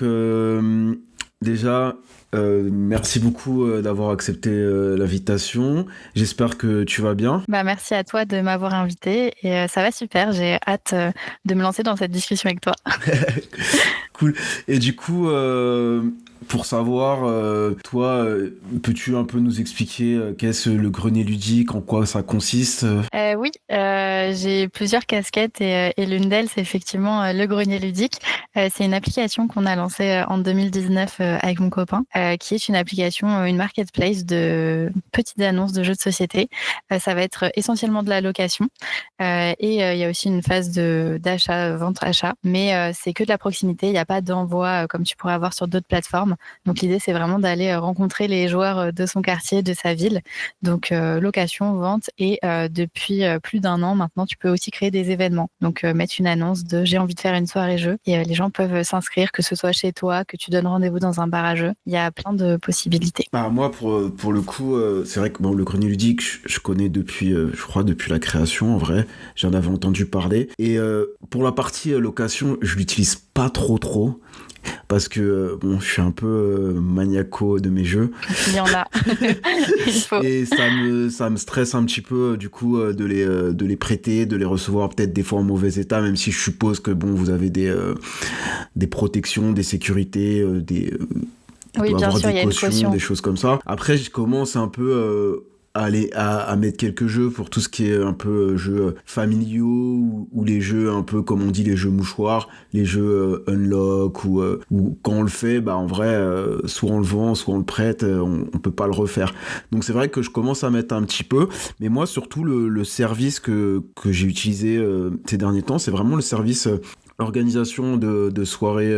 Donc, déjà, merci beaucoup d'avoir accepté l'invitation. J'espère que tu vas bien. Merci à toi de m'avoir invité et ça va super. J'ai hâte de me lancer dans cette discussion avec toi. Cool. Et du coup, pour savoir, toi, peux-tu un peu nous expliquer qu'est-ce le grenier ludique, en quoi ça consiste? Oui, j'ai plusieurs casquettes et l'une d'elles, c'est effectivement le grenier ludique. C'est une application qu'on a lancée en 2019 avec mon copain, qui est une application, une marketplace de petites annonces de jeux de société. Ça va être essentiellement de la location et il y a aussi une phase d'achat, vente-achat, mais c'est que de la proximité. Il n'y a pas d'envoi comme tu pourrais avoir sur d'autres plateformes. Donc l'idée, c'est vraiment d'aller rencontrer les joueurs de son quartier, de sa ville. Donc location, vente et depuis plus d'un an maintenant, tu peux aussi créer des événements. Donc mettre une annonce de j'ai envie de faire une soirée jeu et les gens peuvent s'inscrire, que ce soit chez toi, que tu donnes rendez-vous dans un bar à jeux. Il y a plein de possibilités. Bah, moi, pour le coup, c'est vrai que bon, le grenier ludique, je connais depuis, je crois, depuis la création, en vrai. J'en avais entendu parler. Et pour la partie location, je l'utilise pas trop. Parce que bon, je suis un peu maniaco de mes jeux. Il y en a. Il faut. Et ça me stresse un petit peu, du coup, de les prêter, de les recevoir peut-être des fois en mauvais état, même si je suppose que bon, vous avez des protections, des sécurités, il Oui, doit y bien avoir sûr, il des y a une cautions, caution. des choses comme ça. Après, je commence un peu à mettre quelques jeux pour tout ce qui est un peu jeux familiaux ou les jeux un peu comme on dit les jeux mouchoirs, les jeux unlock ou quand on le fait, bah en vrai, soit on le vend, soit on le prête, on peut pas le refaire. Donc c'est vrai que je commence à mettre un petit peu, mais moi surtout le service que j'ai utilisé ces derniers temps, c'est vraiment le service organisation de soirée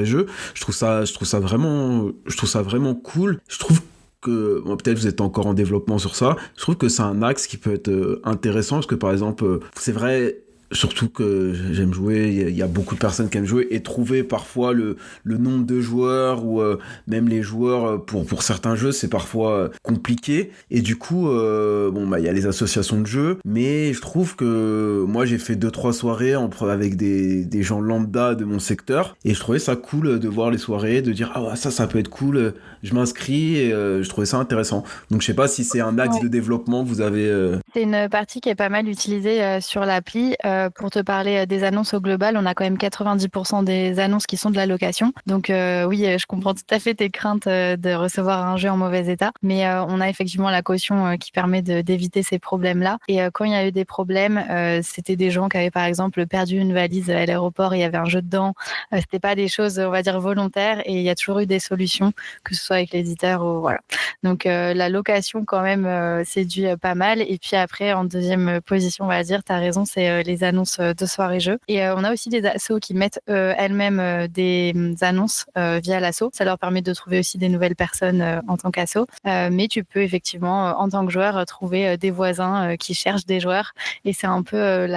jeux. Je trouve ça vraiment cool. Je trouve que bon, peut-être vous êtes encore en développement sur ça. Je trouve que c'est un axe qui peut être intéressant parce que par exemple, c'est vrai. Surtout que j'aime jouer, il y a beaucoup de personnes qui aiment jouer et trouver parfois le nombre de joueurs ou même les joueurs pour certains jeux, c'est parfois compliqué. Et du coup, bon bah il y a les associations de jeux, mais je trouve que moi j'ai fait 2-3 soirées avec des gens lambda de mon secteur et je trouvais ça cool de voir les soirées, de dire ah ouais, ça peut être cool, je m'inscris et je trouvais ça intéressant. Donc je sais pas si c'est un axe Ouais. de développement que vous avez. C'est une partie qui est pas mal utilisée sur l'appli. Pour te parler des annonces au global, on a quand même 90% des annonces qui sont de la location. Donc oui, je comprends tout à fait tes craintes de recevoir un jeu en mauvais état. Mais on a effectivement la caution qui permet d'éviter ces problèmes-là. Et quand il y a eu des problèmes, c'était des gens qui avaient par exemple perdu une valise à l'aéroport, il y avait un jeu dedans. C'était pas des choses, on va dire, volontaires. Et il y a toujours eu des solutions, que ce soit avec l'éditeur ou voilà. Donc la location quand même séduit pas mal. Et puis après, en deuxième position, on va dire, tu as raison, c'est les annonces de soirée-jeux. Et on a aussi des assos qui mettent elles-mêmes des annonces via l'asso. Ça leur permet de trouver aussi des nouvelles personnes en tant qu'asso. Mais tu peux effectivement, en tant que joueur, trouver des voisins qui cherchent des joueurs. Et c'est un peu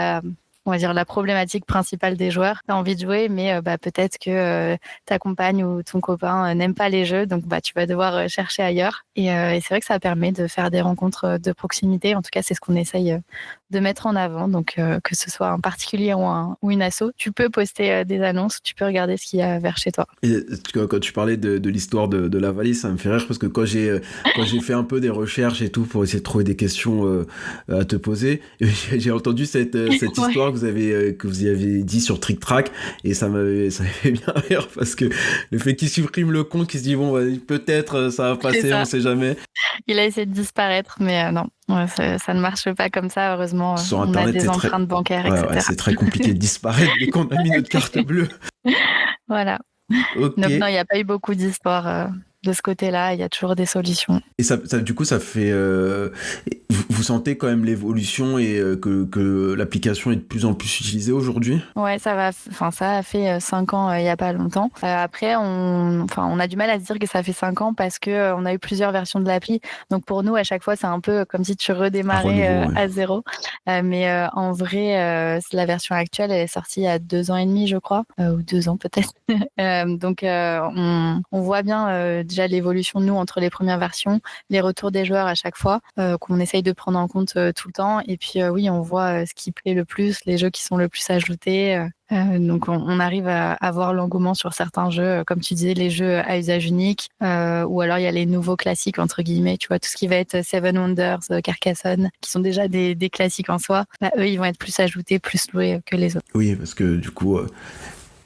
on va dire la problématique principale des joueurs. Tu as envie de jouer, mais peut-être que ta compagne ou ton copain n'aime pas les jeux, donc tu vas devoir chercher ailleurs. Et c'est vrai que ça permet de faire des rencontres de proximité. En tout cas, c'est ce qu'on essaye de mettre en avant. Donc, que ce soit un particulier ou une asso, tu peux poster des annonces, tu peux regarder ce qu'il y a vers chez toi. Et quand tu parlais de l'histoire de la valise, ça me fait rire parce que quand j'ai fait un peu des recherches et tout pour essayer de trouver des questions à te poser, j'ai entendu cette histoire Ouais. que vous y avez dit sur Trick Track et ça m'avait fait bien rire parce que le fait qu'il supprime le compte, qu'il se dit bon peut-être ça va C'est passer, on ça. sait jamais. Il a essayé de disparaître, mais non, ouais, ça ne marche pas comme ça. Heureusement, Sur on a internet des c'est très empreintes bancaires, ouais, etc. c'est très compliqué de disparaître dès qu'on a mis notre carte bleue. Voilà. Ok. Donc non, il n'y a pas eu beaucoup d'histoires de ce côté-là. Il y a toujours des solutions. Et du coup, ça fait. Vous sentez quand même l'évolution et que l'application est de plus en plus utilisée aujourd'hui? Ouais, ça a fait 5 ans il y a pas longtemps. Après, on a du mal à se dire que ça fait 5 ans parce que on a eu plusieurs versions de l'appli. Donc pour nous, à chaque fois, c'est un peu comme si tu Un renouveau, redémarrais ouais. à zéro. Mais en vrai, la version actuelle, elle est sortie il y a 2 ans et demi, je crois, ou 2 ans peut-être. Donc on voit bien déjà l'évolution, nous, entre les premières versions, les retours des joueurs à chaque fois, qu'on essaye de prendre en compte tout le temps. Et puis, oui, on voit ce qui plaît le plus, les jeux qui sont le plus ajoutés. Donc, on arrive à avoir l'engouement sur certains jeux, comme tu disais, les jeux à usage unique, ou alors il y a les nouveaux classiques, entre guillemets, tu vois, tout ce qui va être Seven Wonders, Carcassonne, qui sont déjà des classiques en soi. Eux, ils vont être plus ajoutés, plus loués que les autres. Oui, parce que du coup,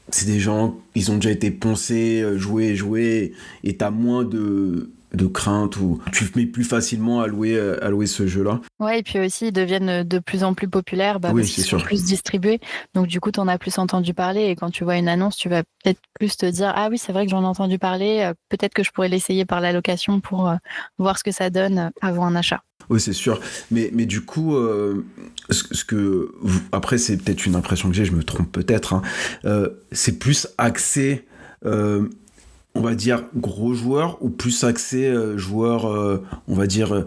c'est des gens, ils ont déjà été poncés, joués, et t'as moins de crainte, ou tu te mets plus facilement à louer ce jeu-là. Ouais, et puis aussi, ils deviennent de plus en plus populaires Oui, parce qu'ils c'est sont sûr. plus distribués. Donc, du coup, tu en as plus entendu parler. Et quand tu vois une annonce, tu vas peut-être plus te dire, ah oui, c'est vrai que j'en ai entendu parler. Peut-être que je pourrais l'essayer par la location pour voir ce que ça donne avant un achat. Oui, c'est sûr. Mais du coup, après, c'est peut-être une impression que j'ai, je me trompe peut-être, hein, c'est plus axé, on va dire, gros joueurs, ou plus axé joueurs, on va dire,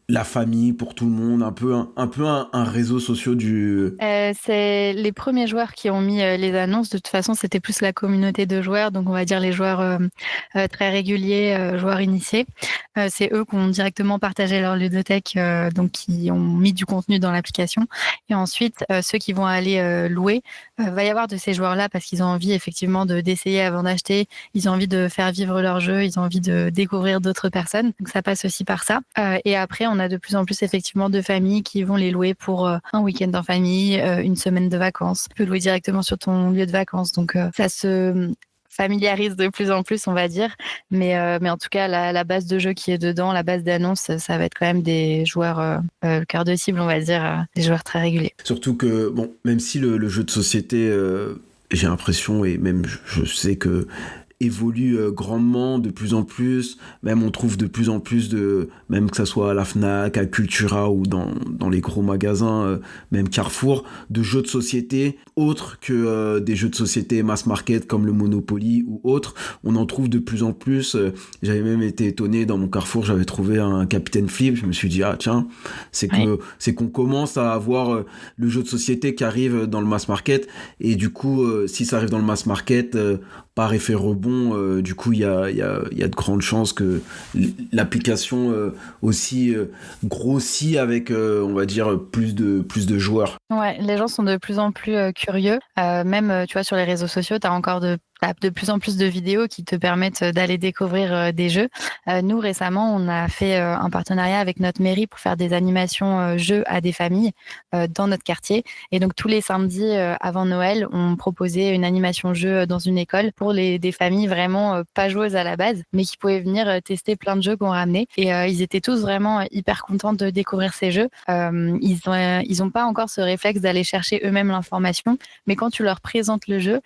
la famille pour tout le monde, un peu un réseau social du... C'est les premiers joueurs qui ont mis les annonces. De toute façon, c'était plus la communauté de joueurs, donc on va dire les joueurs très réguliers, joueurs initiés. C'est eux qui ont directement partagé leur ludothèque, donc qui ont mis du contenu dans l'application. Et ensuite, ceux qui vont aller louer, va y avoir de ces joueurs-là parce qu'ils ont envie effectivement d'essayer avant d'acheter. Ils ont envie de faire vivre leur jeu, ils ont envie de découvrir d'autres personnes. Donc ça passe aussi par ça. Et après, on a de plus en plus effectivement de familles qui vont les louer pour un week-end en famille, une semaine de vacances. Tu peux louer directement sur ton lieu de vacances. Donc ça se familiarise de plus en plus, on va dire. Mais en tout cas, la base de jeu qui est dedans, la base d'annonce, ça va être quand même des joueurs, le cœur de cible, on va dire, des joueurs très réguliers. Surtout que, bon, même si le jeu de société, j'ai l'impression, et même je sais que évolue grandement, de plus en plus, même on trouve de plus en plus même que ça soit à la Fnac, à Cultura, ou dans les gros magasins, même Carrefour, de jeux de société autres que des jeux de société mass market comme le Monopoly ou autres. On en trouve de plus en plus. J'avais même été étonné, dans mon Carrefour, j'avais trouvé un Capitaine Flip. Je me suis dit, ah tiens, c'est qu'on commence à avoir le jeu de société qui arrive dans le mass market, et du coup, si ça arrive dans le mass market, par effet rebond, du coup, il y a de grandes chances que l'application aussi grossit avec, on va dire, plus de joueurs. Ouais, les gens sont de plus en plus curieux. Même, tu vois, sur les réseaux sociaux, tu as encore de plus en plus de vidéos qui te permettent d'aller découvrir des jeux. Nous, récemment, on a fait un partenariat avec notre mairie pour faire des animations jeux à des familles dans notre quartier. Et donc, tous les samedis avant Noël, on proposait une animation jeu dans une école pour des familles vraiment pas joueuses à la base, mais qui pouvaient venir tester plein de jeux qu'on ramenait. Et ils étaient tous vraiment hyper contents de découvrir ces jeux. Ils ont pas encore ce réflexe d'aller chercher eux-mêmes l'information, mais quand tu leur présentes le jeu,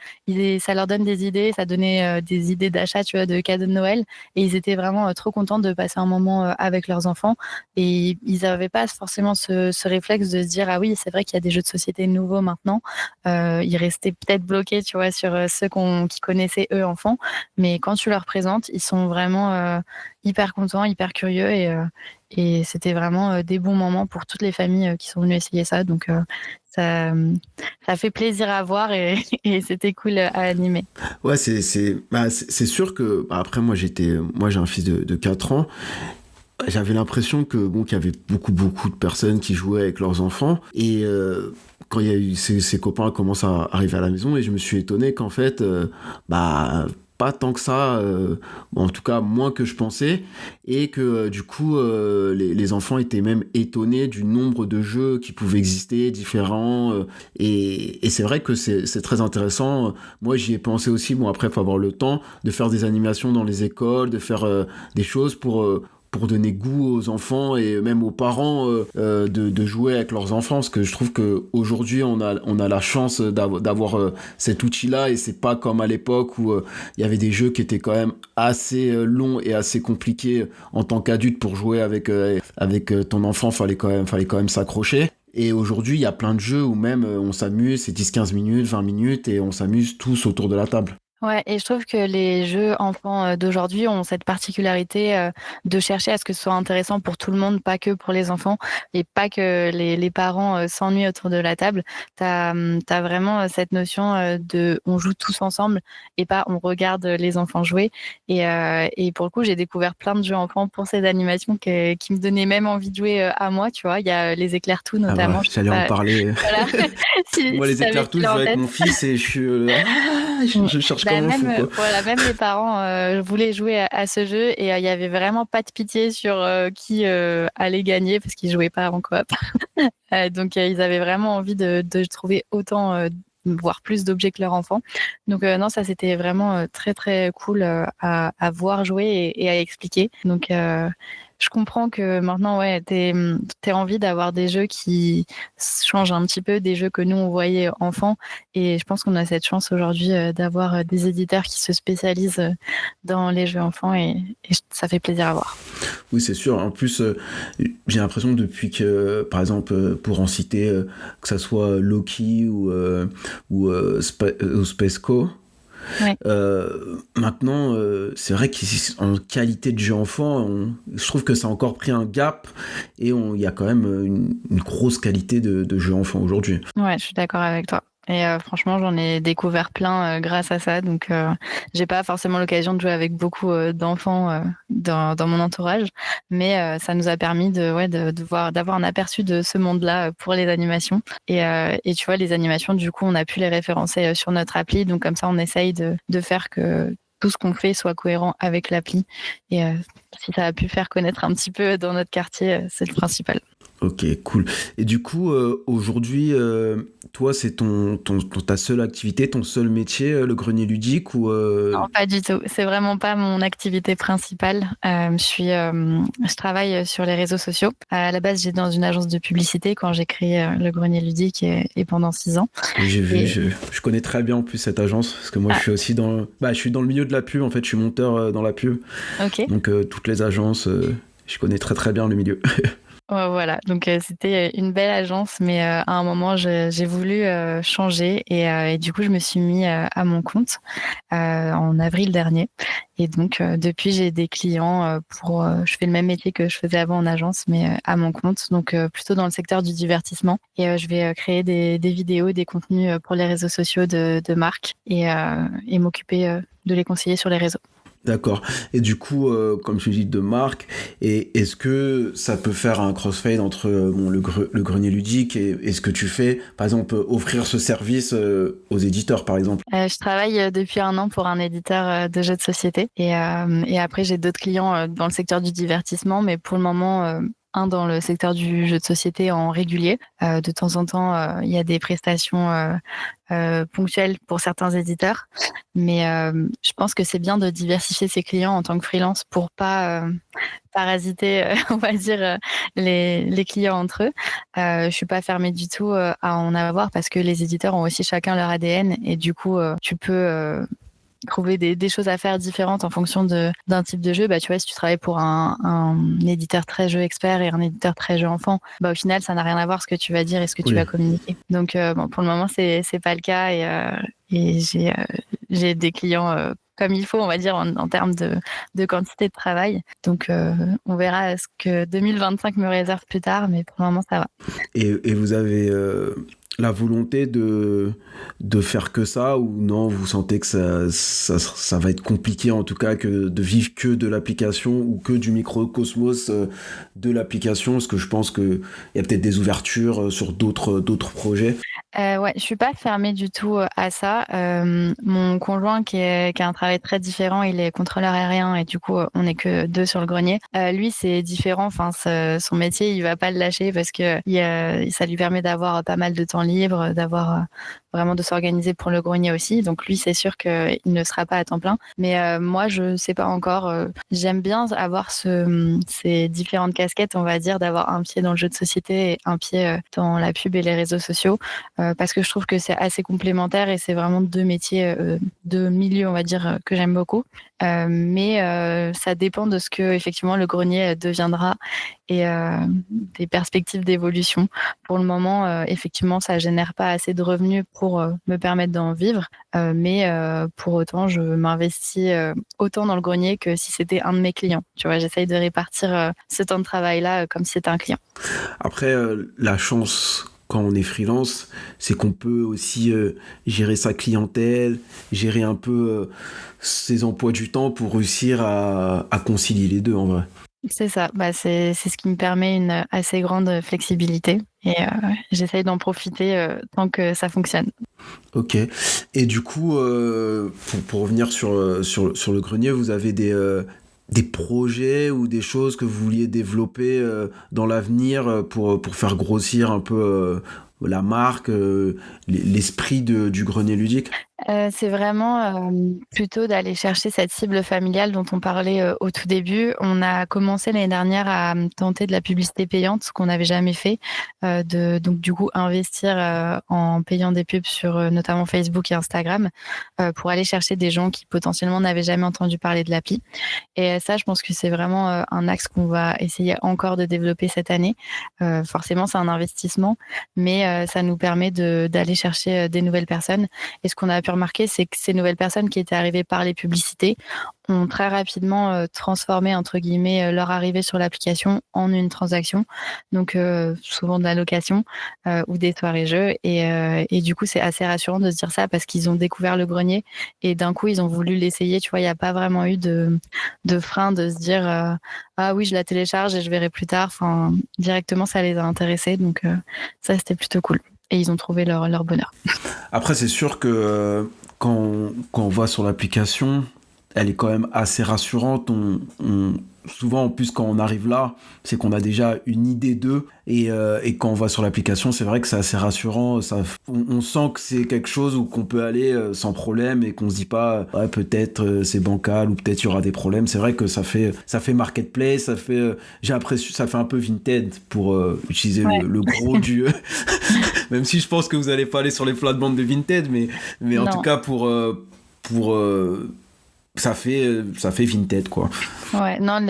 ça leur donne des idées, ça donnait des idées d'achat, tu vois, de cadeaux de Noël, et ils étaient vraiment trop contents de passer un moment avec leurs enfants, et ils n'avaient pas forcément ce réflexe de se dire, ah oui, c'est vrai qu'il y a des jeux de société nouveaux maintenant. Ils restaient peut-être bloqués, tu vois, sur ceux qui connaissaient eux enfants, mais quand tu leur présentes, ils sont vraiment hyper contents, hyper curieux, et c'était vraiment des bons moments pour toutes les familles qui sont venues essayer ça. Donc ça fait plaisir à voir, et c'était cool à animer. Ouais, c'est sûr que, après, moi j'ai un fils de 4 ans. J'avais l'impression qu'il y avait beaucoup de personnes qui jouaient avec leurs enfants, et quand il y a eu ses copains commencent à arriver à la maison, et je me suis étonné qu'en fait pas tant que ça, en tout cas moins que je pensais, et que du coup les enfants étaient même étonnés du nombre de jeux qui pouvaient exister, différents, et c'est vrai que c'est très intéressant. Moi j'y ai pensé aussi, après il faut avoir le temps de faire des animations dans les écoles, de faire des choses pour donner goût aux enfants et même aux parents de jouer avec leurs enfants, parce que je trouve qu'aujourd'hui on a la chance d'avoir cet outil-là, et c'est pas comme à l'époque où il y avait des jeux qui étaient quand même assez longs et assez compliqués en tant qu'adulte pour jouer avec ton enfant. Fallait quand même s'accrocher. Et aujourd'hui, il y a plein de jeux où même on s'amuse, c'est 10-15 minutes, 20 minutes, et on s'amuse tous autour de la table. Ouais, et je trouve que les jeux enfants d'aujourd'hui ont cette particularité de chercher à ce que ce soit intéressant pour tout le monde, pas que pour les enfants, et pas que les parents s'ennuient autour de la table. T'as vraiment cette notion de on joue tous ensemble et pas on regarde les enfants jouer. Et pour le coup, j'ai découvert plein de jeux enfants pour ces animations qui me donnaient même envie de jouer à moi, tu vois. Il y a les éclair tout Ah bah, notamment. Je sais j'allais en pas, parler. voilà, si Moi, les t'avais éclairs tout, je celui-là joue en avec tête. mon fils et je suis je cherche Bah comme un même, fou, quoi. voilà, même les parents voulaient jouer à ce jeu et il y avait vraiment pas de pitié sur qui allait gagner parce qu'ils jouaient pas en coop. Donc ils avaient vraiment envie de trouver autant, voire plus d'objets que leur enfant. Donc non, ça c'était vraiment très très cool à voir jouer et à expliquer. Donc je comprends que maintenant, ouais, t'aies envie d'avoir des jeux qui changent un petit peu des jeux que nous on voyait enfants. Et je pense qu'on a cette chance aujourd'hui d'avoir des éditeurs qui se spécialisent dans les jeux enfants et ça fait plaisir à voir. Oui, c'est sûr. En plus, j'ai l'impression que depuis que, par exemple, pour en citer, que ça soit Loki ou Spaceco, Ouais. maintenant, c'est vrai qu'en qualité de jeu enfant, je trouve que ça a encore pris un gap et il y a quand même une grosse qualité de jeu enfant aujourd'hui. Ouais, je suis d'accord avec toi. Et franchement, j'en ai découvert plein grâce à ça. Donc, j'ai pas forcément l'occasion de jouer avec beaucoup d'enfants dans mon entourage, mais ça nous a permis d'avoir un aperçu de ce monde-là pour les animations. Et tu vois, les animations, du coup, on a pu les référencer sur notre appli. Donc, comme ça, on essaye de faire que tout ce qu'on fait soit cohérent avec l'appli. Et si ça a pu faire connaître un petit peu dans notre quartier, c'est le principal. Ok, cool. Et du coup, aujourd'hui, toi, c'est ta seule activité, ton seul métier, le grenier ludique ou Non, pas du tout. C'est vraiment pas mon activité principale. Je travaille sur les réseaux sociaux. À la base, j'étais dans une agence de publicité quand j'ai créé le Grenier Ludique et pendant 6 ans. Oui, j'ai vu, Et je connais très bien en plus cette agence parce que moi je ah, suis aussi je suis dans le milieu de la pub en fait, je suis monteur dans la pub. ok. Donc toutes les agences, je connais très très bien le milieu. Ouais, voilà, donc c'était une belle agence, mais à un moment j'ai voulu changer et du coup je me suis mis à mon compte en avril dernier. Et donc depuis j'ai des clients je fais le même métier que je faisais avant en agence, mais à mon compte, donc plutôt dans le secteur du divertissement. Et je vais créer des vidéos, des contenus pour les réseaux sociaux de marques et m'occuper de les conseiller sur les réseaux. D'accord. Et du coup, comme tu dis, de marque, et est-ce que ça peut faire un crossfade entre le grenier ludique et ce que tu fais, par exemple, offrir ce service aux éditeurs, par exemple? Je travaille depuis 1 an pour un éditeur de jeux de société et après j'ai d'autres clients dans le secteur du divertissement, mais pour le moment un dans le secteur du jeu de société en régulier. De temps en temps, il y a des prestations ponctuelles pour certains éditeurs, mais je pense que c'est bien de diversifier ses clients en tant que freelance pour pas parasiter, on va dire, les clients entre eux. Je suis pas fermée du tout à en avoir parce que les éditeurs ont aussi chacun leur ADN et du coup, tu peux trouver des choses à faire différentes en fonction d'un type de jeu. Bah, tu vois, si tu travailles pour un éditeur très jeu expert et un éditeur très jeu enfant, bah, au final, ça n'a rien à voir ce que tu vas dire et ce que tu Oui. vas communiquer. Donc, bon, pour le moment, c'est pas le cas et j'ai des clients comme il faut, on va dire, en termes de quantité de travail. Donc, on verra ce que 2025 me réserve plus tard, mais pour le moment, ça va. Et vous avez la volonté de faire que ça, ou non, vous sentez que ça va être compliqué, en tout cas, que de vivre que de l'application ou que du microcosmos de l'application, parce que je pense qu'il y a peut-être des ouvertures sur d'autres projets. Ouais, je suis pas fermée du tout à ça. Mon conjoint qui a un travail très différent, il est contrôleur aérien et du coup on n'est que 2 sur le grenier. Lui c'est différent, enfin son métier il va pas le lâcher parce que ça lui permet d'avoir pas mal de temps libre, d'avoir vraiment de s'organiser pour le grenier aussi. Donc lui c'est sûr qu'il ne sera pas à temps plein. Mais moi je sais pas encore. J'aime bien avoir ces différentes casquettes, on va dire, d'avoir un pied dans le jeu de société et un pied dans la pub et les réseaux sociaux. Parce que je trouve que c'est assez complémentaire et c'est vraiment 2 métiers, 2 milieux, on va dire, que j'aime beaucoup. mais ça dépend de ce que effectivement le grenier deviendra et des perspectives d'évolution. Pour le moment, effectivement, ça génère pas assez de revenus pour me permettre d'en vivre, mais pour autant, je m'investis autant dans le grenier que si c'était un de mes clients. Tu vois, j'essaye de répartir ce temps de travail-là comme si c'était un client. Après, la chance quand on est freelance, c'est qu'on peut aussi gérer sa clientèle, gérer un peu ses emplois du temps pour réussir à concilier les deux en vrai. C'est ça, bah, c'est ce qui me permet une assez grande flexibilité et j'essaye d'en profiter tant que ça fonctionne. Ok. Et du coup, pour revenir sur le grenier, vous avez des projets ou des choses que vous vouliez développer dans l'avenir pour faire grossir un peu la marque, l'esprit du grenier ludique? C'est vraiment, plutôt d'aller chercher cette cible familiale dont on parlait, au tout début. On a commencé l'année dernière à, tenter de la publicité payante, ce qu'on n'avait jamais fait, de donc du coup investir, en payant des pubs sur, notamment Facebook et Instagram, pour aller chercher des gens qui potentiellement n'avaient jamais entendu parler de l'appli et ça, je pense que c'est vraiment, un axe qu'on va essayer encore de développer cette année. Forcément, c'est un investissement, mais ça nous permet d'aller chercher, des nouvelles personnes et ce qu'on a pu remarquer, c'est que ces nouvelles personnes qui étaient arrivées par les publicités ont très rapidement transformé entre guillemets leur arrivée sur l'application en une transaction. Donc souvent de la location ou des soirées jeux et du coup c'est assez rassurant de se dire ça parce qu'ils ont découvert le grenier et d'un coup ils ont voulu l'essayer. Tu vois, il n'y a pas vraiment eu de frein de se dire ah oui je la télécharge et je verrai plus tard. Enfin directement ça les a intéressés donc ça c'était plutôt cool et ils ont trouvé leur bonheur. Après, c'est sûr que quand on va sur l'application, elle est quand même assez rassurante. Souvent, en plus, quand on arrive là, c'est qu'on a déjà une idée d'eux. Et quand on va sur l'application, c'est vrai que c'est assez rassurant. On sent que c'est quelque chose où qu'on peut aller sans problème et qu'on se dit pas, ouais, peut-être c'est bancal ou peut-être il y aura des problèmes. C'est vrai que ça fait marketplace, j'ai l'impression, ça fait un peu Vinted pour utiliser Ouais. le gros du. Même si je pense que vous allez pas aller sur les plates-bandes de Vinted, mais en tout Non. cas pour ça fait Vinted quoi. Ouais, non,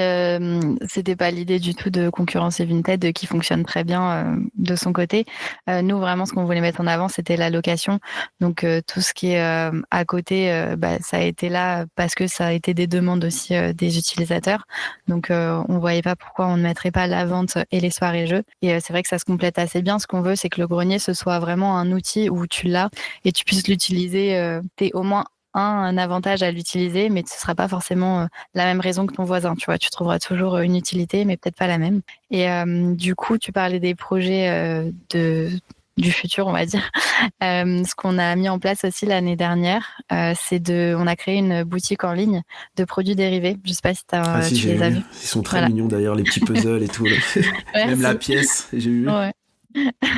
c'était pas l'idée du tout de concurrencer Vinted, qui fonctionne très bien, de son côté. Nous, vraiment, ce qu'on voulait mettre en avant, c'était la location. Donc, tout ce qui est, à côté, bah, ça a été là parce que ça a été des demandes aussi, des utilisateurs. Donc, on voyait pas pourquoi on ne mettrait pas la vente et les soirées jeux. Et c'est vrai que ça se complète assez bien. Ce qu'on veut, c'est que le grenier, ce soit vraiment un outil où tu l'as et tu puisses l'utiliser, tu au moins un avantage à l'utiliser, mais ce sera pas forcément, la même raison que ton voisin, tu vois? Tu trouveras toujours, une utilité, mais peut-être pas la même et du coup, tu parlais des projets, du futur, on va dire. Ce qu'on a mis en place aussi l'année dernière, on a créé une boutique en ligne de produits dérivés. Je sais pas si Ah si, tu j'ai les as vu. vus? Ils sont très Voilà. mignons d'ailleurs, les petits puzzles et tout là. Même la Merci. pièce, j'ai vu. Ouais.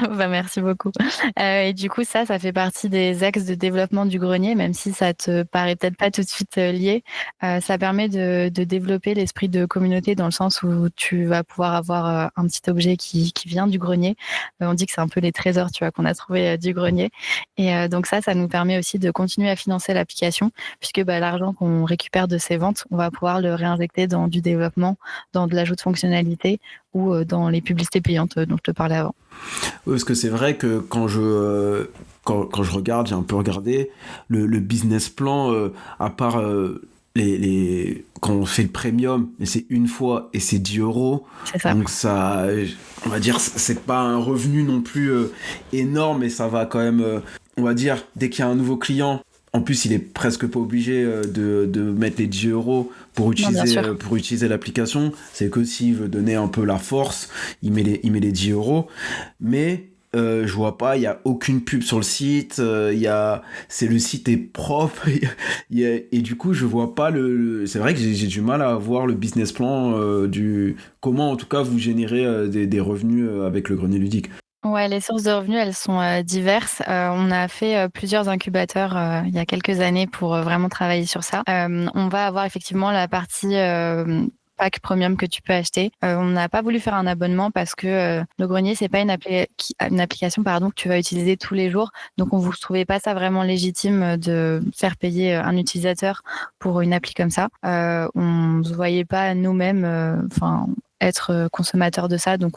Bah, merci beaucoup. Et du coup, ça fait partie des axes de développement du grenier, même si ça te paraît peut-être pas tout de suite, lié. Ça permet de développer l'esprit de communauté dans le sens où tu vas pouvoir avoir, un petit objet qui vient du grenier. On dit que c'est un peu les trésors, tu vois, qu'on a trouvés, du grenier et donc ça nous permet aussi de continuer à financer l'application puisque, bah, l'argent qu'on récupère de ces ventes, on va pouvoir le réinjecter dans du développement, dans de l'ajout de fonctionnalités ou, dans les publicités payantes, dont je te parlais avant. Oui, parce que c'est vrai que quand je regarde, j'ai un peu regardé le business plan, à part quand on fait le premium, mais c'est une fois et c'est 10 €. C'est ça. Donc ça, on va dire, c'est pas un revenu non plus énorme, mais ça va quand même, on va dire, dès qu'il y a un nouveau client, en plus il est presque pas obligé de mettre les 10 € Non, bien sûr. pour utiliser l'application. C'est que s'il veut donner un peu la force, il met les 10 €. Mais je vois pas, il y a aucune pub sur le site, le site est propre, et du coup je vois pas c'est vrai que j'ai du mal à voir le business plan comment en tout cas vous générez des revenus avec le grenier ludique. Ouais, les sources de revenus, elles sont, diverses. On a fait, plusieurs incubateurs, il y a quelques années pour, vraiment travailler sur ça. On va avoir effectivement la partie, pack premium que tu peux acheter. On n'a pas voulu faire un abonnement parce que le grenier, c'est pas une application pardon, que tu vas utiliser tous les jours. Donc, on ne trouvait pas ça vraiment légitime de faire payer un utilisateur pour une appli comme ça. On ne se voyait pas nous-mêmes être consommateur de ça, donc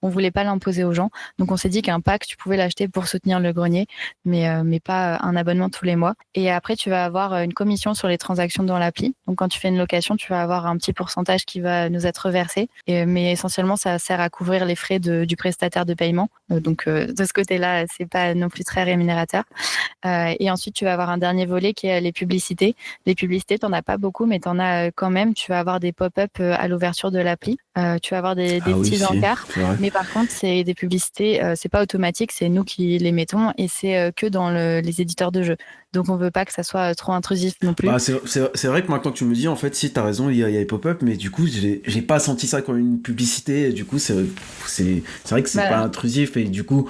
on voulait pas l'imposer aux gens. Donc on s'est dit qu'un pack, tu pouvais l'acheter pour soutenir le grenier, mais pas un abonnement tous les mois. Et après, tu vas avoir une commission sur les transactions dans l'appli. Donc quand tu fais une location, tu vas avoir un petit pourcentage qui va nous être versé. Mais essentiellement, ça sert à couvrir les frais du prestataire de paiement. Donc de ce côté-là, c'est pas non plus très rémunérateur. Et ensuite, tu vas avoir un dernier volet qui est les publicités. Les publicités, t'en as pas beaucoup, mais t'en as quand même. Tu vas avoir des pop-up à l'ouverture de l'appli. Tu vas avoir des Ah oui, petits si, encarts. c'est vrai. Mais par contre, c'est des publicités, c'est pas automatique, c'est nous qui les mettons et c'est que dans les éditeurs de jeux. Donc on veut pas que ça soit trop intrusif non plus. Bah, c'est vrai que maintenant que tu me dis, en fait, si t'as raison, il y a les pop-up, mais du coup, j'ai pas senti ça comme une publicité. Et du coup, c'est vrai que c'est pas intrusif. Et du coup,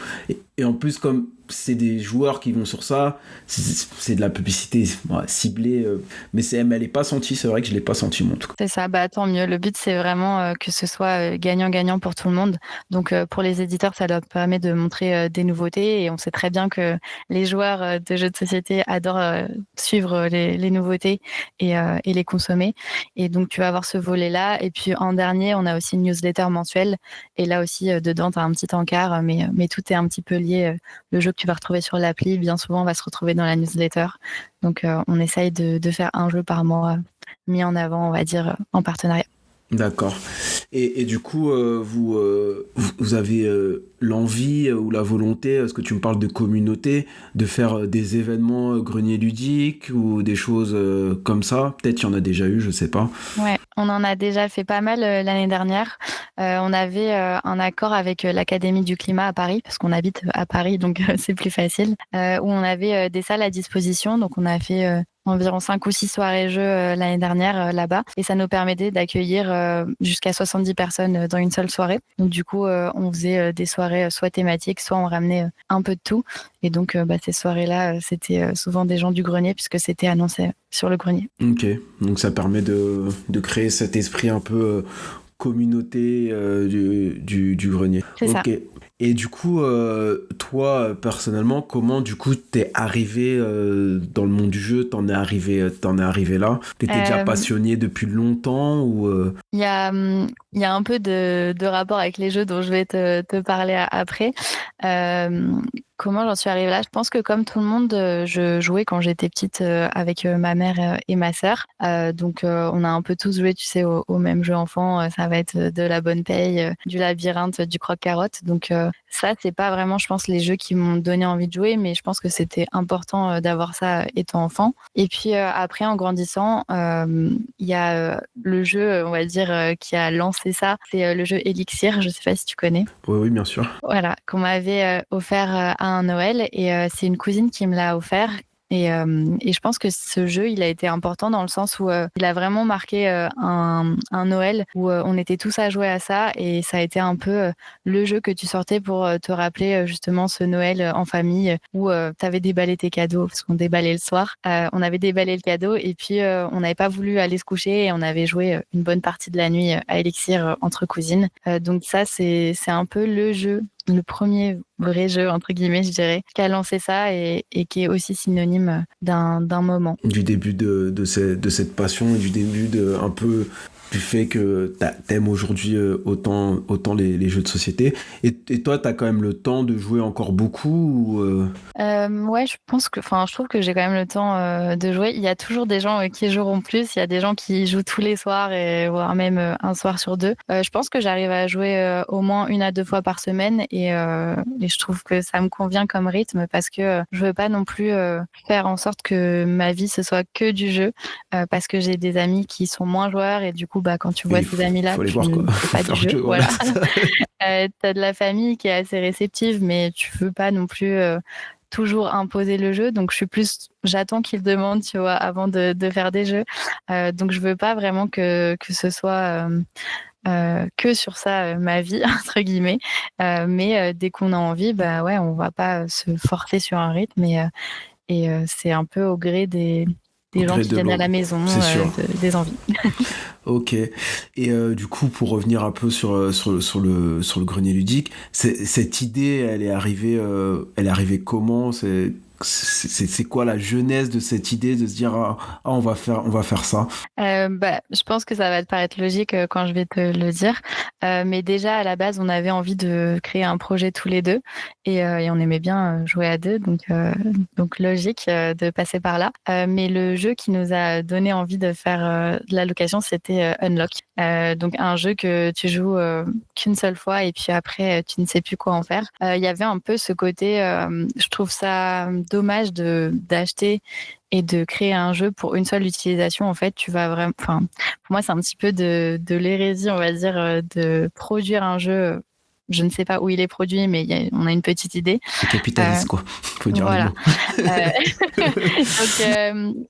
et en plus, comme c'est des joueurs qui vont sur ça, c'est de la publicité ciblée. Mais elle est pas sentie, c'est vrai que je l'ai pas senti, moi, en tout cas. C'est ça, bah tant mieux. Le but, c'est vraiment que ce soit gagnant-gagnant pour tout le monde. Donc pour les éditeurs, ça leur permet de montrer des nouveautés. Et on sait très bien que les joueurs de jeux de société adorent suivre les nouveautés et les consommer. Et donc tu vas avoir ce volet-là. Et puis en dernier, on a aussi une newsletter mensuelle. Et là aussi, dedans, tu as un petit encart, mais tout est un petit peu lié. Le jeu que tu vas retrouver sur l'appli, bien souvent, va se retrouver dans la newsletter. Donc on essaye de faire un jeu par mois mis en avant, on va dire, en partenariat. D'accord. Et du coup, vous avez l'envie ou la volonté, est-ce que tu me parles de communauté, de faire des événements grenier ludique ou des choses comme ça? Peut-être qu'il y en a déjà eu, je sais pas. Ouais, on en a déjà fait pas mal l'année dernière. On avait un accord avec l'Académie du climat à Paris, parce qu'on habite à Paris, donc c'est plus facile, où on avait des salles à disposition. Donc on a fait environ 5 ou 6 soirées jeux l'année dernière là-bas. Et ça nous permettait d'accueillir jusqu'à 70 personnes dans une seule soirée. Donc du coup, on faisait des soirées soit thématiques, soit on ramenait un peu de tout. Et donc ces soirées-là, c'était souvent des gens du grenier, puisque c'était annoncé sur le grenier. Ok, donc ça permet de créer cet esprit un peu communauté du grenier. C'est ça. Et du coup, toi, personnellement, comment du coup t'es arrivé dans le monde du jeu? T'en es arrivé là? T'étais déjà passionné depuis longtemps ou Il y a un peu de rapport avec les jeux dont je vais te parler après. Comment j'en suis arrivée là? Je pense que comme tout le monde, je jouais quand j'étais petite avec ma mère et ma sœur. Donc on a un peu tous joué, tu sais, au même jeu enfant. Ça va être de la bonne paye, du labyrinthe, du croque-carotte. Donc ça, c'est pas vraiment, je pense, les jeux qui m'ont donné envie de jouer, mais je pense que c'était important d'avoir ça étant enfant. Et puis après, en grandissant, il y a le jeu, on va dire, qui a lancé ça. C'est le jeu Elixir, je sais pas si tu connais. Oui, bien sûr. Voilà, qu'on m'avait offert à un Noël et c'est une cousine qui me l'a offert. Et je pense que ce jeu, il a été important dans le sens où il a vraiment marqué un Noël où on était tous à jouer à ça et ça a été un peu le jeu que tu sortais pour te rappeler justement ce Noël en famille où tu avais déballé tes cadeaux parce qu'on déballait le soir. On avait déballé le cadeau et puis on n'avait pas voulu aller se coucher et on avait joué une bonne partie de la nuit à Elixir entre cousines. Donc ça, c'est un peu le premier vrai jeu, entre guillemets, je dirais, qui a lancé ça et qui est aussi synonyme d'un moment. Du début de cette passion et du début un peu du fait que t'aimes aujourd'hui autant les jeux de société. Et toi, t'as quand même le temps de jouer encore beaucoup ou Ouais, je trouve que j'ai quand même le temps de jouer. Il y a toujours des gens qui joueront plus. Il y a des gens qui jouent tous les soirs et voire même un soir sur deux. Je pense que j'arrive à jouer au moins 1 à 2 fois par semaine et je trouve que ça me convient comme rythme parce que je veux pas non plus faire en sorte que ma vie ce soit que du jeu parce que j'ai des amis qui sont moins joueurs et du coup quand tu vois ces amis-là, tu ne fais pas du jeu. Voilà. T'as de la famille qui est assez réceptive, mais tu veux pas non plus toujours imposer le jeu. Donc j'attends qu'ils demandent, tu vois, avant de faire des jeux. Donc je veux pas vraiment que ce soit que sur ça ma vie entre guillemets. Mais dès qu'on a envie, on va pas se forcer sur un rythme et c'est un peu au gré des des gens gré qui de viennent à la l'ordre, maison, c'est sûr. des envies. Ok. Et du coup, pour revenir un peu sur le grenier ludique, cette idée, elle est arrivée comment? C'est quoi la genèse de cette idée de se dire on va faire ça? Je pense que ça va te paraître logique quand je vais te le dire. Mais déjà, à la base, on avait envie de créer un projet tous les deux et on aimait bien jouer à deux. Donc logique de passer par là. Mais le jeu qui nous a donné envie de faire de la location, c'était Unlock. Donc un jeu que tu joues qu'une seule fois et puis après, tu ne sais plus quoi en faire. Il y avait un peu ce côté, je trouve ça dommage d'acheter et de créer un jeu pour une seule utilisation. En fait, tu vas vraiment, enfin, pour moi, c'est un petit peu de l'hérésie, on va dire, de produire un jeu. Je ne sais pas où il est produit, mais on a une petite idée. C'est capitaliste, quoi. Faut dire les Voilà. mots.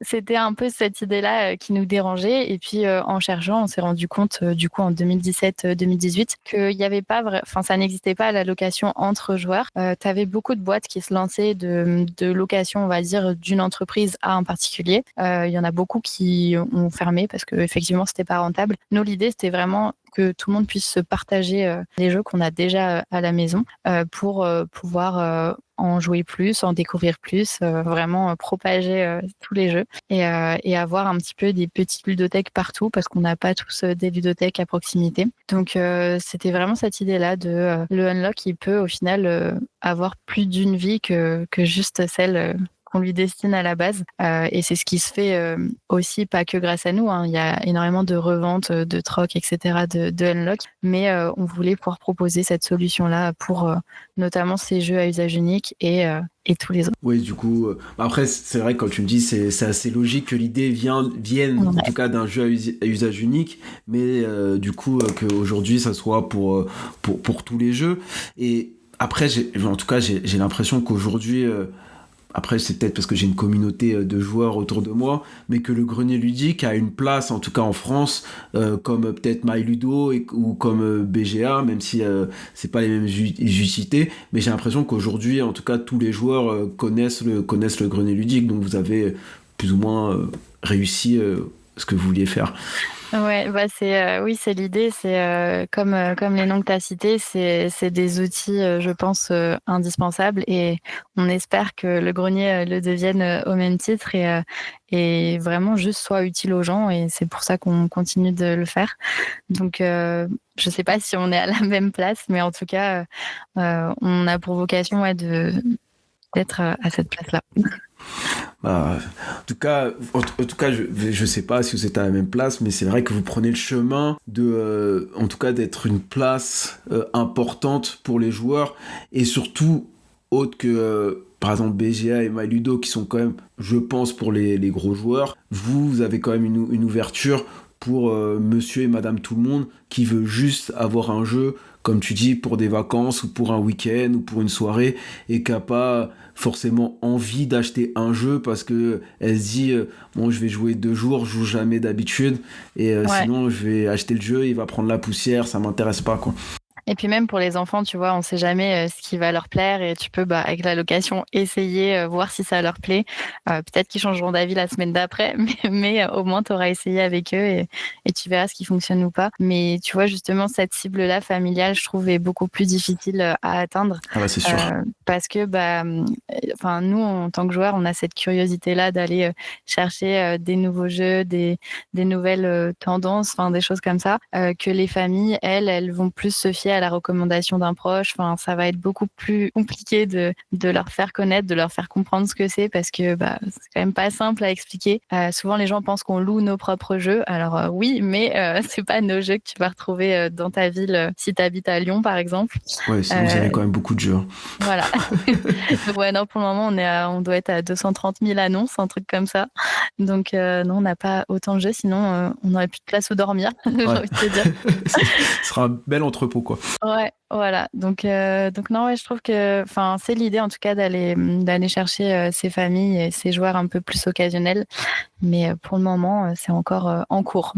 C'était un peu cette idée-là qui nous dérangeait. Et puis, en cherchant, on s'est rendu compte, du coup, en 2017-2018, qu'il y avait pas enfin, ça n'existait pas la location entre joueurs. Tu avais beaucoup de boîtes qui se lançaient de location, on va dire, d'une entreprise à un particulier. Il y en a beaucoup qui ont fermé parce que effectivement, c'était pas rentable. Nous, l'idée, c'était vraiment que tout le monde puisse se partager les jeux qu'on a déjà à la maison pour pouvoir en jouer plus, en découvrir plus, vraiment propager tous les jeux et avoir un petit peu des petites ludothèques partout parce qu'on n'a pas tous des ludothèques à proximité. Donc c'était vraiment cette idée-là de le Unlock, il peut au final avoir plus d'une vie que juste celle qu'on lui destine à la base. Et c'est ce qui se fait aussi, pas que grâce à nous. Hein. Il y a énormément de reventes, de troc, etc. de Unlock. Mais on voulait pouvoir proposer cette solution-là pour notamment ces jeux à usage unique et tous les autres. Oui, du coup, après, c'est vrai que quand tu me dis, c'est assez logique que l'idée vienne en tout cas d'un jeu à usage unique, mais du coup, qu'aujourd'hui, ça soit pour tous les jeux. Et après, en tout cas, j'ai l'impression qu'aujourd'hui, après, c'est peut-être parce que j'ai une communauté de joueurs autour de moi, mais que le grenier ludique a une place, en tout cas en France, comme peut-être MyLudo ou comme BGA, même si c'est pas les mêmes utilités. Mais j'ai l'impression qu'aujourd'hui, en tout cas, tous les joueurs connaissent le grenier ludique. Donc vous avez plus ou moins réussi ce que vous vouliez faire. Ouais, oui, c'est l'idée. C'est comme les noms que tu as cités, c'est des outils, je pense, indispensables et on espère que le grenier le devienne au même titre et vraiment juste soit utile aux gens et c'est pour ça qu'on continue de le faire. Donc, je sais pas si on est à la même place, mais en tout cas, on a pour vocation d'être à cette place-là. Bah, en tout cas, je sais pas si vous êtes à la même place, mais c'est vrai que vous prenez le chemin en tout cas, d'être une place importante pour les joueurs et surtout autre que par exemple BGA et MyLudo qui sont quand même, je pense, pour les gros joueurs. Vous avez quand même une ouverture pour monsieur et madame tout le monde qui veut juste avoir un jeu, comme tu dis, pour des vacances ou pour un week-end ou pour une soirée et qui n'a pas forcément envie d'acheter un jeu parce que elle se dit bon, je vais jouer 2 jours, je joue jamais d'habitude et Ouais. sinon je vais acheter le jeu, il va prendre la poussière, ça m'intéresse pas, quoi. Et puis même pour les enfants, tu vois, on sait jamais ce qui va leur plaire et tu peux, avec la location, essayer, voir si ça leur plaît. Peut-être qu'ils changeront d'avis la semaine d'après, mais au moins tu auras essayé avec eux et tu verras ce qui fonctionne ou pas. Mais tu vois, justement, cette cible-là familiale, je trouve, est beaucoup plus difficile à atteindre. Ah bah c'est sûr. Parce que nous, en tant que joueurs, on a cette curiosité-là d'aller chercher des nouveaux jeux, des nouvelles tendances, enfin des choses comme ça, que les familles, elles vont plus se fier à la recommandation d'un proche. Enfin, ça va être beaucoup plus compliqué de leur faire connaître, de leur faire comprendre ce que c'est parce que c'est quand même pas simple à expliquer. Souvent, les gens pensent qu'on loue nos propres jeux. Alors oui, mais c'est pas nos jeux que tu vas retrouver dans ta ville si tu habites à Lyon, par exemple. Ouais, sinon vous avez quand même beaucoup de jeux. Voilà. Donc, ouais, non, pour le moment, on doit être à 230 000 annonces, un truc comme ça. Donc, non, on n'a pas autant de jeux, sinon on n'aurait plus de place où dormir, j'ai envie de te dire. Ce sera un bel entrepôt, quoi. Ouais, voilà. Donc non, ouais, je trouve que, enfin, c'est l'idée en tout cas d'aller chercher ces familles et ces joueurs un peu plus occasionnels. Mais pour le moment, c'est encore en cours.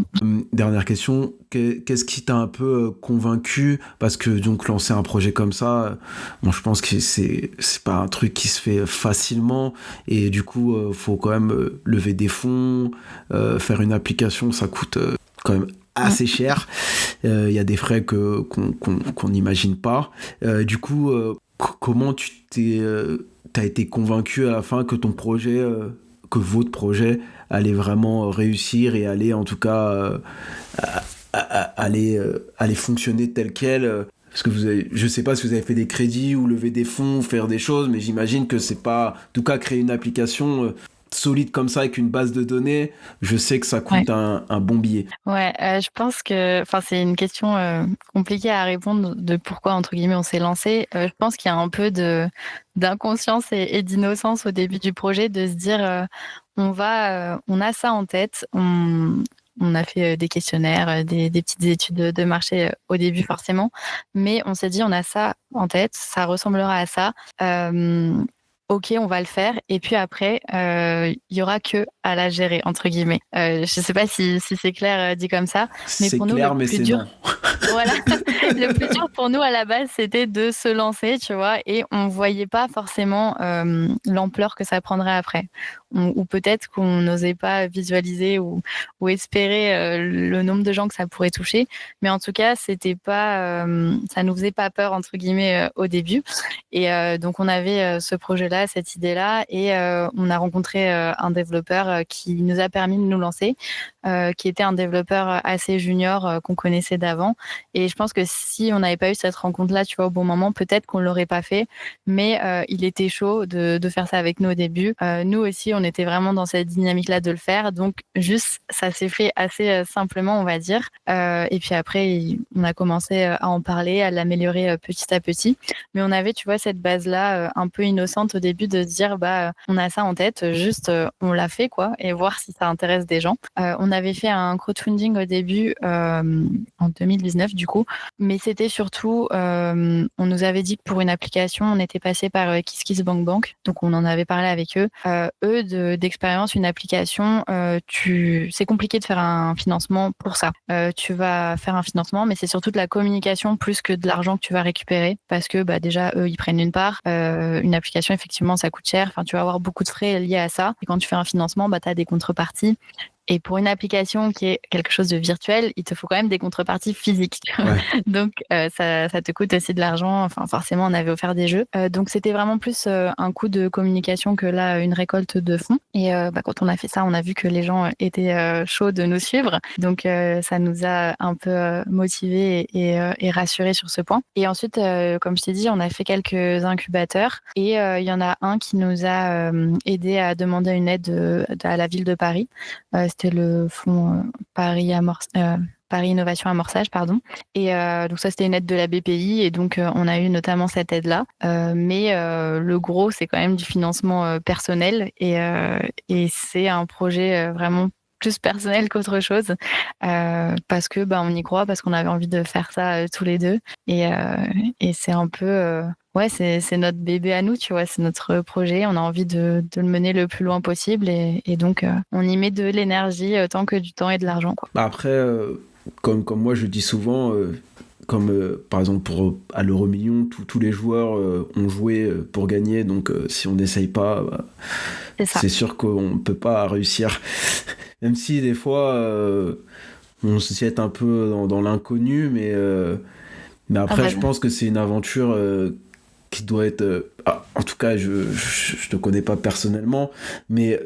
Dernière question, qu'est-ce qui t'a un peu convaincu? Parce que donc lancer un projet comme ça, bon, je pense que c'est pas un truc qui se fait facilement et du coup, faut quand même lever des fonds, faire une application, ça coûte quand même assez cher. Il y a des frais qu'on n'imagine pas. Du coup, comment t'as été convaincu à la fin que ton projet, que votre projet allait vraiment réussir et aller en tout cas aller fonctionner tel quel parce que je sais pas si vous avez fait des crédits ou lever des fonds, faire des choses, mais j'imagine que c'est pas, en tout cas créer une application solide comme ça avec une base de données, je sais que ça Ouais. coûte un bon billet. Ouais, je pense que, enfin, c'est une question compliquée à répondre de pourquoi entre guillemets on s'est lancé. Je pense qu'il y a un peu d'inconscience et d'innocence au début du projet de se dire on a ça en tête, on a fait des questionnaires, des petites études de marché au début forcément, mais on s'est dit on a ça en tête, ça ressemblera à ça. Ok, on va le faire. Et puis après, il y aura que à la gérer entre guillemets. Je sais pas si c'est clair dit comme ça, mais C'est pour nous le clair, mais plus c'est dur, non. voilà, le plus dur pour nous à la base, c'était de se lancer, tu vois, et on voyait pas forcément l'ampleur que ça prendrait après, ou peut-être qu'on n'osait pas visualiser ou espérer le nombre de gens que ça pourrait toucher. Mais en tout cas, c'était pas, ça nous faisait pas peur entre guillemets au début. Et donc on avait ce projet-là, cette idée-là, et on a rencontré un développeur qui nous a permis de nous lancer, qui était un développeur assez junior qu'on connaissait d'avant. Et je pense que si on n'avait pas eu cette rencontre-là, tu vois, au bon moment, peut-être qu'on l'aurait pas fait. Mais il était chaud de faire ça avec nous au début. Nous aussi, on était vraiment dans cette dynamique-là de le faire. Donc juste, ça s'est fait assez simplement, on va dire. Et puis après, on a commencé à en parler, à l'améliorer petit à petit. Mais on avait, tu vois, cette base-là un peu innocente au début de se dire, bah, on a ça en tête, juste on l'a fait, quoi, et voir si ça intéresse des gens. On avait fait un crowdfunding au début, en 2019 du coup, mais c'était surtout, on nous avait dit que pour une application, on était passé par KissKissBankBank, donc on en avait parlé avec eux. Eux, d'expérience, une application, c'est compliqué de faire un financement pour ça. Tu vas faire un financement, mais c'est surtout de la communication plus que de l'argent que tu vas récupérer, parce que bah, déjà, eux, ils prennent une part. Une application, effectivement, ça coûte cher. Enfin, tu vas avoir beaucoup de frais liés à ça. Et quand tu fais un financement, bah, tu as des contreparties. Et pour une application qui est quelque chose de virtuel, il te faut quand même des contreparties physiques. Ouais. Donc, ça te coûte aussi de l'argent. Enfin, forcément, on avait offert des jeux. Donc, c'était vraiment plus un coup de communication que là, une récolte de fonds. Et bah, quand on a fait ça, on a vu que les gens étaient chauds de nous suivre. Donc, ça nous a un peu motivés et rassurés sur ce point. Et ensuite, comme je t'ai dit, on a fait quelques incubateurs. Et il y en a un qui nous a aidé à demander une aide à la ville de Paris. C'était le fonds Paris Innovation Amorçage, pardon. Et donc ça, c'était une aide de la BPI, et donc on a eu notamment cette aide-là. Mais le gros, c'est quand même du financement personnel, et c'est un projet vraiment plus personnel qu'autre chose, parce que bah, on y croit, parce qu'on avait envie de faire ça tous les deux, et c'est un peu ouais, c'est notre bébé à nous, tu vois, c'est notre projet, on a envie de le mener le plus loin possible, et donc on y met de l'énergie autant que du temps et de l'argent, quoi. Bah après, comme moi je dis souvent, comme par exemple à l'euro-million, tous les joueurs ont joué pour gagner, donc si on n'essaye pas, bah, C'est ça. c'est sûr qu'on ne peut pas réussir. Même si des fois on se jette un peu dans l'inconnu, mais après bah, je pense que c'est une aventure qui doit être... en tout cas, je te connais pas personnellement, mais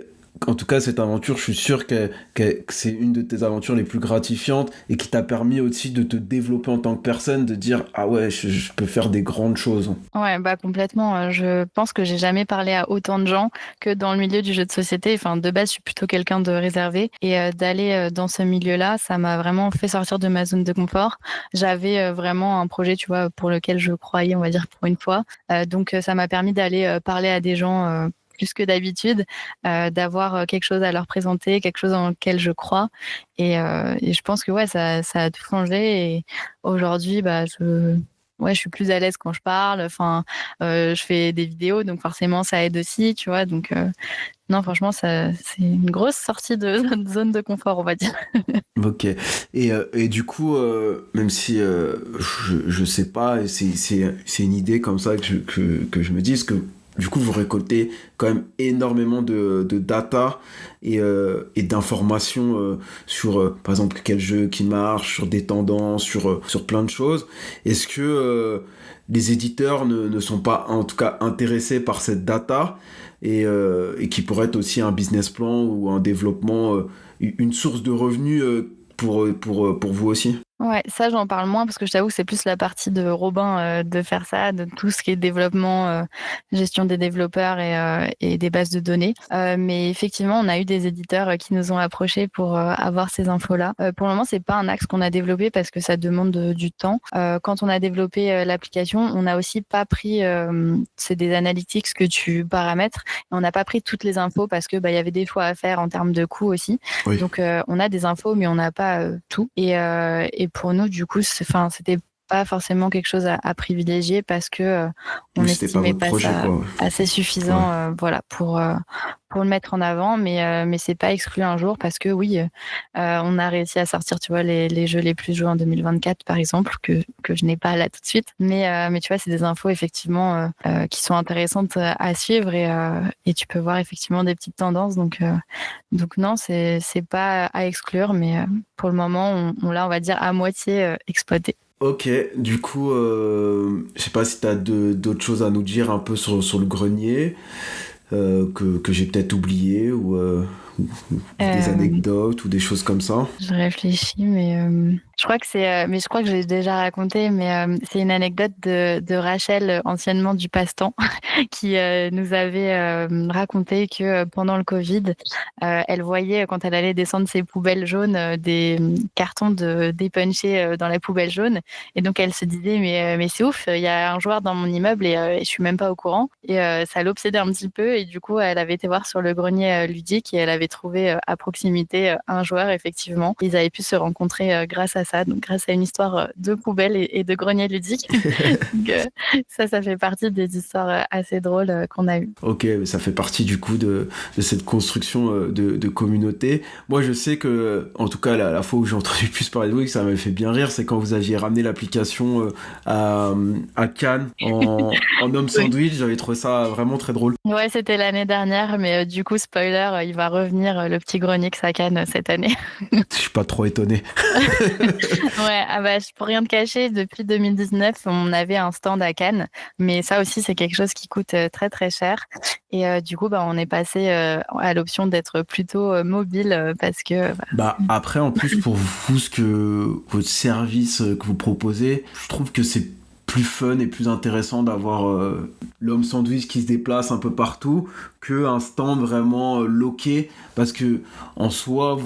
en tout cas, cette aventure, je suis sûr que c'est une de tes aventures les plus gratifiantes et qui t'a permis aussi de te développer en tant que personne, de dire « Ah ouais, je peux faire des grandes choses. » Ouais, bah complètement. Je pense que j'ai jamais parlé à autant de gens que dans le milieu du jeu de société. Enfin, de base, je suis plutôt quelqu'un de réservé, et d'aller dans ce milieu-là, ça m'a vraiment fait sortir de ma zone de confort. J'avais vraiment un projet, tu vois, pour lequel je croyais, on va dire, pour une fois. Donc, ça m'a permis d'aller parler à des gens plus que d'habitude, d'avoir quelque chose à leur présenter, quelque chose en lequel je crois. Et je pense que ouais, ça a tout changé. Et aujourd'hui, bah, je suis plus à l'aise quand je parle. Enfin, je fais des vidéos, donc forcément, ça aide aussi, tu vois. Donc, non, franchement, c'est une grosse sortie de zone de confort, on va dire. Ok. Et du coup, même si je sais pas, et c'est une idée comme ça que je me dis, parce que du coup, vous récoltez quand même énormément de data et d'informations sur, par exemple, quel jeu qui marche, sur des tendances, sur plein de choses. Est-ce que les éditeurs ne sont pas, en tout cas, intéressés par cette data et qui pourrait être aussi un business plan ou un développement, une source de revenus pour vous aussi? Ouais, ça, j'en parle moins parce que je t'avoue que c'est plus la partie de Robin de faire ça, de tout ce qui est développement, gestion des développeurs et des bases de données. Mais effectivement, on a eu des éditeurs qui nous ont approchés pour avoir ces infos-là. Pour le moment, c'est pas un axe qu'on a développé parce que ça demande du temps. Quand on a développé l'application, on n'a aussi pas pris, c'est des analytics que tu paramètres, et on n'a pas pris toutes les infos parce que il y avait des choix à faire en termes de coûts aussi. Oui. Donc, on a des infos, mais on n'a pas tout. Et pour nous, du coup, c'était pas forcément quelque chose à privilégier parce que on Oui, c'était pas estimait votre pas projet, ça quoi. assez suffisant, voilà, pour le mettre en avant. Mais c'est pas exclu un jour parce que oui, on a réussi à sortir, tu vois, les jeux les plus joués en 2024, par exemple, que je n'ai pas là tout de suite. Mais tu vois, c'est des infos effectivement qui sont intéressantes à suivre et tu peux voir effectivement des petites tendances. Donc non, c'est pas à exclure, mais pour le moment, on l'a, on va dire, à moitié exploité. Ok, du coup, je sais pas si t'as d'autres choses à nous dire un peu sur le grenier, que j'ai peut-être oublié, ou des anecdotes ou des choses comme ça. Je réfléchis, mais je crois que mais je crois que j'ai déjà raconté, mais c'est une anecdote de Rachel, anciennement du Passe-Temps, qui nous avait raconté que pendant le Covid, elle voyait quand elle allait descendre ses poubelles jaunes des cartons dépunchés dans la poubelle jaune, et donc elle se disait mais c'est ouf, il y a un joueur dans mon immeuble et je suis même pas au courant, et ça l'obsédait un petit peu, et du coup elle avait été voir sur le grenier ludique et elle avait trouvé à proximité un joueur, effectivement. Ils avaient pu se rencontrer grâce à ça, donc grâce à une histoire de poubelle et de grenier ludique. Donc, ça fait partie des histoires assez drôles qu'on a eues. Ok, mais ça fait partie du coup de cette construction de communauté. Moi, je sais que, en tout cas, la fois où j'ai entendu plus parler de vous, que ça m'avait fait bien rire, c'est quand vous aviez ramené l'application à Cannes en homme sandwich. J'avais trouvé ça vraiment très drôle. Ouais, c'était l'année dernière, mais du coup, spoiler, il va revenir le petit Grenix à Cannes cette année. Je suis pas trop étonné. Ouais, pour rien te cacher, depuis 2019, on avait un stand à Cannes, mais ça aussi, c'est quelque chose qui coûte très très cher. Et du coup, on est passé à l'option d'être plutôt mobile parce que. Après, en plus, pour vous, votre service que vous proposez, je trouve que c'est plus fun et plus intéressant d'avoir l'homme sandwich qui se déplace un peu partout qu'un stand vraiment loqué, parce que en soi,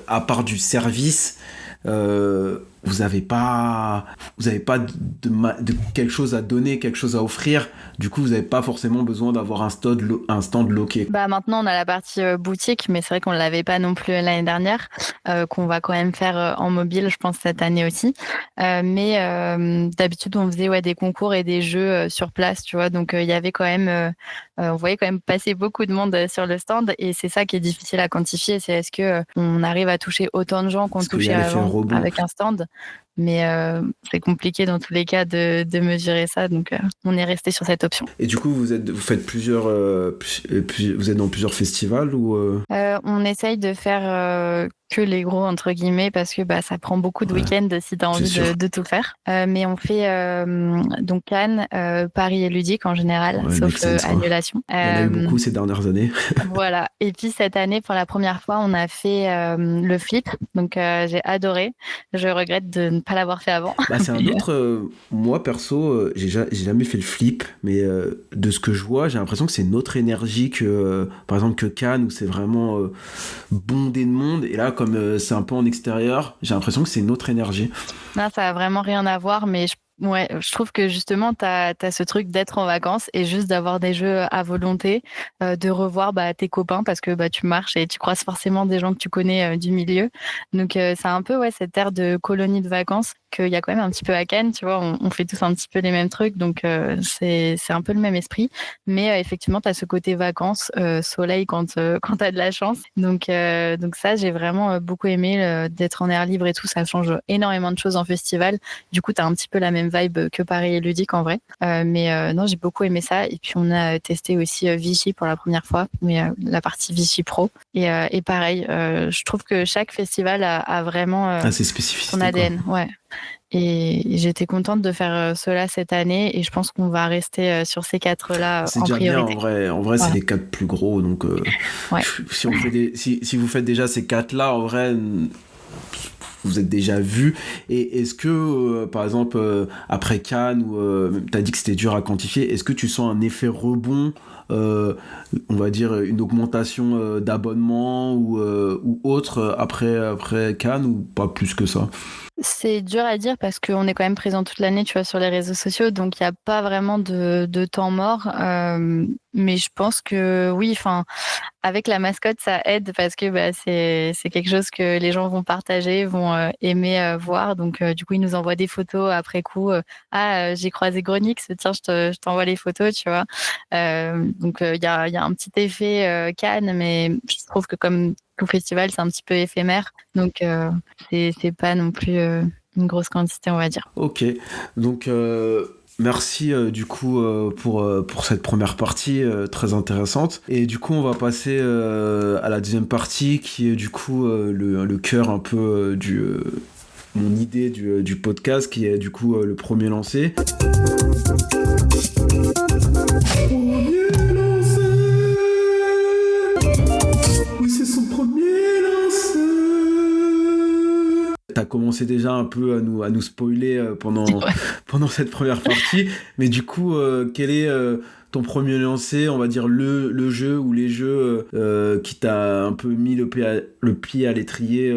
à part du service, vous n'avez pas de quelque chose à donner, quelque chose à offrir. Du coup, vous n'avez pas forcément besoin d'avoir un stand loqué. Maintenant, on a la partie boutique, mais c'est vrai qu'on ne l'avait pas non plus l'année dernière, qu'on va quand même faire en mobile, je pense, cette année aussi. Mais d'habitude, on faisait des concours et des jeux sur place, tu vois. Donc, il y avait quand même, on voyait quand même passer beaucoup de monde sur le stand, et c'est ça qui est difficile à quantifier. C'est est-ce que on arrive à toucher autant de gens qu'on touchait avant avec un stand. Mais c'est compliqué dans tous les cas de mesurer ça, donc on est resté sur cette option. Et du coup, vous faites vous êtes dans plusieurs festivals ou on essaye de faire que les gros, entre guillemets, parce que ça prend beaucoup de week-ends si tu as envie de tout faire. Mais on fait donc Cannes, Paris et Ludique en général, sauf annulation. Il y en a eu beaucoup ces dernières années. Voilà. Et puis cette année, pour la première fois, on a fait le flip. Donc j'ai adoré. Je regrette de ne pas l'avoir fait avant. C'est un autre... moi, perso, j'ai jamais fait le flip, mais de ce que je vois, j'ai l'impression que c'est une autre énergie que, par exemple, que Cannes, où c'est vraiment bondé de monde. Et là, comme c'est un peu en extérieur, j'ai l'impression que c'est une autre énergie. Non, ça a vraiment rien à voir, mais je trouve que justement, tu as ce truc d'être en vacances et juste d'avoir des jeux à volonté, de revoir tes copains, parce que tu marches et tu croises forcément des gens que tu connais du milieu. Donc, c'est un peu cette ère de colonie de vacances qu'il y a quand même un petit peu à Cannes, tu vois, on fait tous un petit peu les mêmes trucs, donc c'est un peu le même esprit. Mais effectivement, tu as ce côté vacances, soleil quand tu as de la chance. Donc ça, j'ai vraiment beaucoup aimé d'être en air libre et tout. Ça change énormément de choses en festival. Du coup, tu as un petit peu la même vibe que Paris et Ludique en vrai. Mais non, j'ai beaucoup aimé ça. Et puis, on a testé aussi Vichy pour la première fois, mais la partie Vichy Pro. Et pareil, je trouve que chaque festival a vraiment ses spécificités, son ADN. Ouais. Et j'étais contente de faire cela cette année et je pense qu'on va rester sur ces 4-là c'est en déjà priorité. bien, en vrai c'est les 4 plus gros, donc ouais. si vous faites déjà ces 4-là, en vrai, vous êtes déjà vu. Et est-ce que, par exemple, après Cannes, t'as dit que c'était dur à quantifier, est-ce que tu sens un effet rebond, on va dire une augmentation d'abonnements ou autre après Cannes, ou pas plus que ça? C'est dur à dire parce qu'on est quand même présent toute l'année, tu vois, sur les réseaux sociaux, donc il n'y a pas vraiment de temps mort. Mais je pense que oui, enfin, avec la mascotte, ça aide parce que c'est quelque chose que les gens vont partager, vont aimer voir. Donc du coup, ils nous envoient des photos après coup. J'ai croisé Gronix, tiens, je t'envoie les photos, tu vois. Donc il y a un petit effet Cannes, mais je trouve que comme tout festival, c'est un petit peu éphémère. Donc c'est pas non plus une grosse quantité, on va dire. Ok, donc merci du coup pour cette première partie très intéressante. Et du coup, on va passer à la deuxième partie qui est du coup le cœur un peu mon idée du podcast, qui est du coup le premier lancé. T'as commencé déjà un peu à nous spoiler pendant cette première partie, mais du coup, quel est ton premier lancé, on va dire le jeu ou les jeux qui t'a un peu mis le pied à l'étrier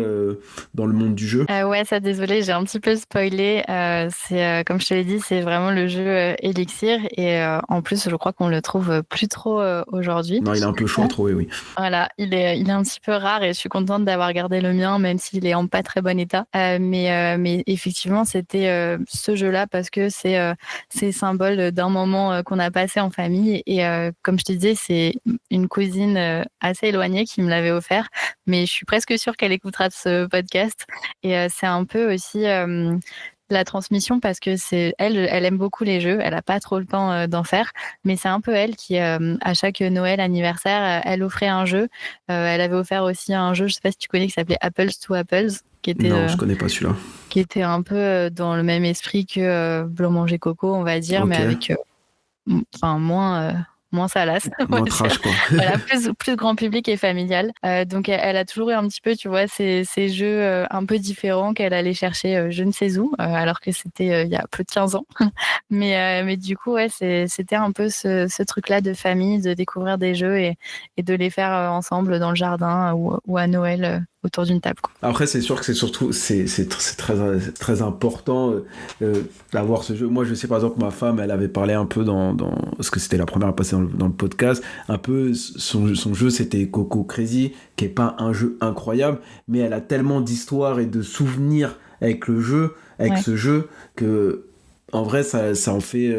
dans le monde du jeu? Ouais, ça, désolé, j'ai un petit peu spoilé. C'est comme je te l'ai dit, c'est vraiment le jeu Elixir et en plus, je crois qu'on le trouve plus trop aujourd'hui. Non, il est un peu chaud à trouver, oui. Voilà, il est un petit peu rare et je suis contente d'avoir gardé le mien, même s'il est en pas très bon état. Mais effectivement, c'était ce jeu-là parce que c'est symbole d'un moment qu'on a passé en famille. Et comme je te disais, c'est une cousine assez éloignée qui me l'avait offert, mais je suis presque sûre qu'elle écoutera ce podcast. Et c'est un peu aussi la transmission parce que elle aime beaucoup les jeux, elle a pas trop le temps d'en faire, mais c'est un peu elle qui à chaque Noël, anniversaire, elle offrait un jeu. Elle avait offert aussi un jeu, je sais pas si tu connais, qui s'appelait Apples to Apples, qui était Non, je connais pas celui-là. qui était un peu dans le même esprit que Blanc Manger Coco, on va dire, mais avec moins salace. Moins trash, quoi. Voilà, plus grand public et familial. Donc, elle a toujours eu un petit peu, tu vois, ces jeux un peu différents qu'elle allait chercher je ne sais où, alors que c'était il y a plus de 15 ans. Mais du coup, ouais, c'était un peu ce truc-là de famille, de découvrir des jeux et de les faire ensemble dans le jardin ou à Noël autour d'une table, quoi. Après, c'est sûr que c'est très important d'avoir ce jeu. Moi, je sais par exemple, ma femme, elle avait parlé un peu parce que c'était la première à passer dans le podcast, un peu son jeu, c'était Coco Crazy, qui est pas un jeu incroyable, mais elle a tellement d'histoires et de souvenirs avec ce jeu, que en vrai, ça en fait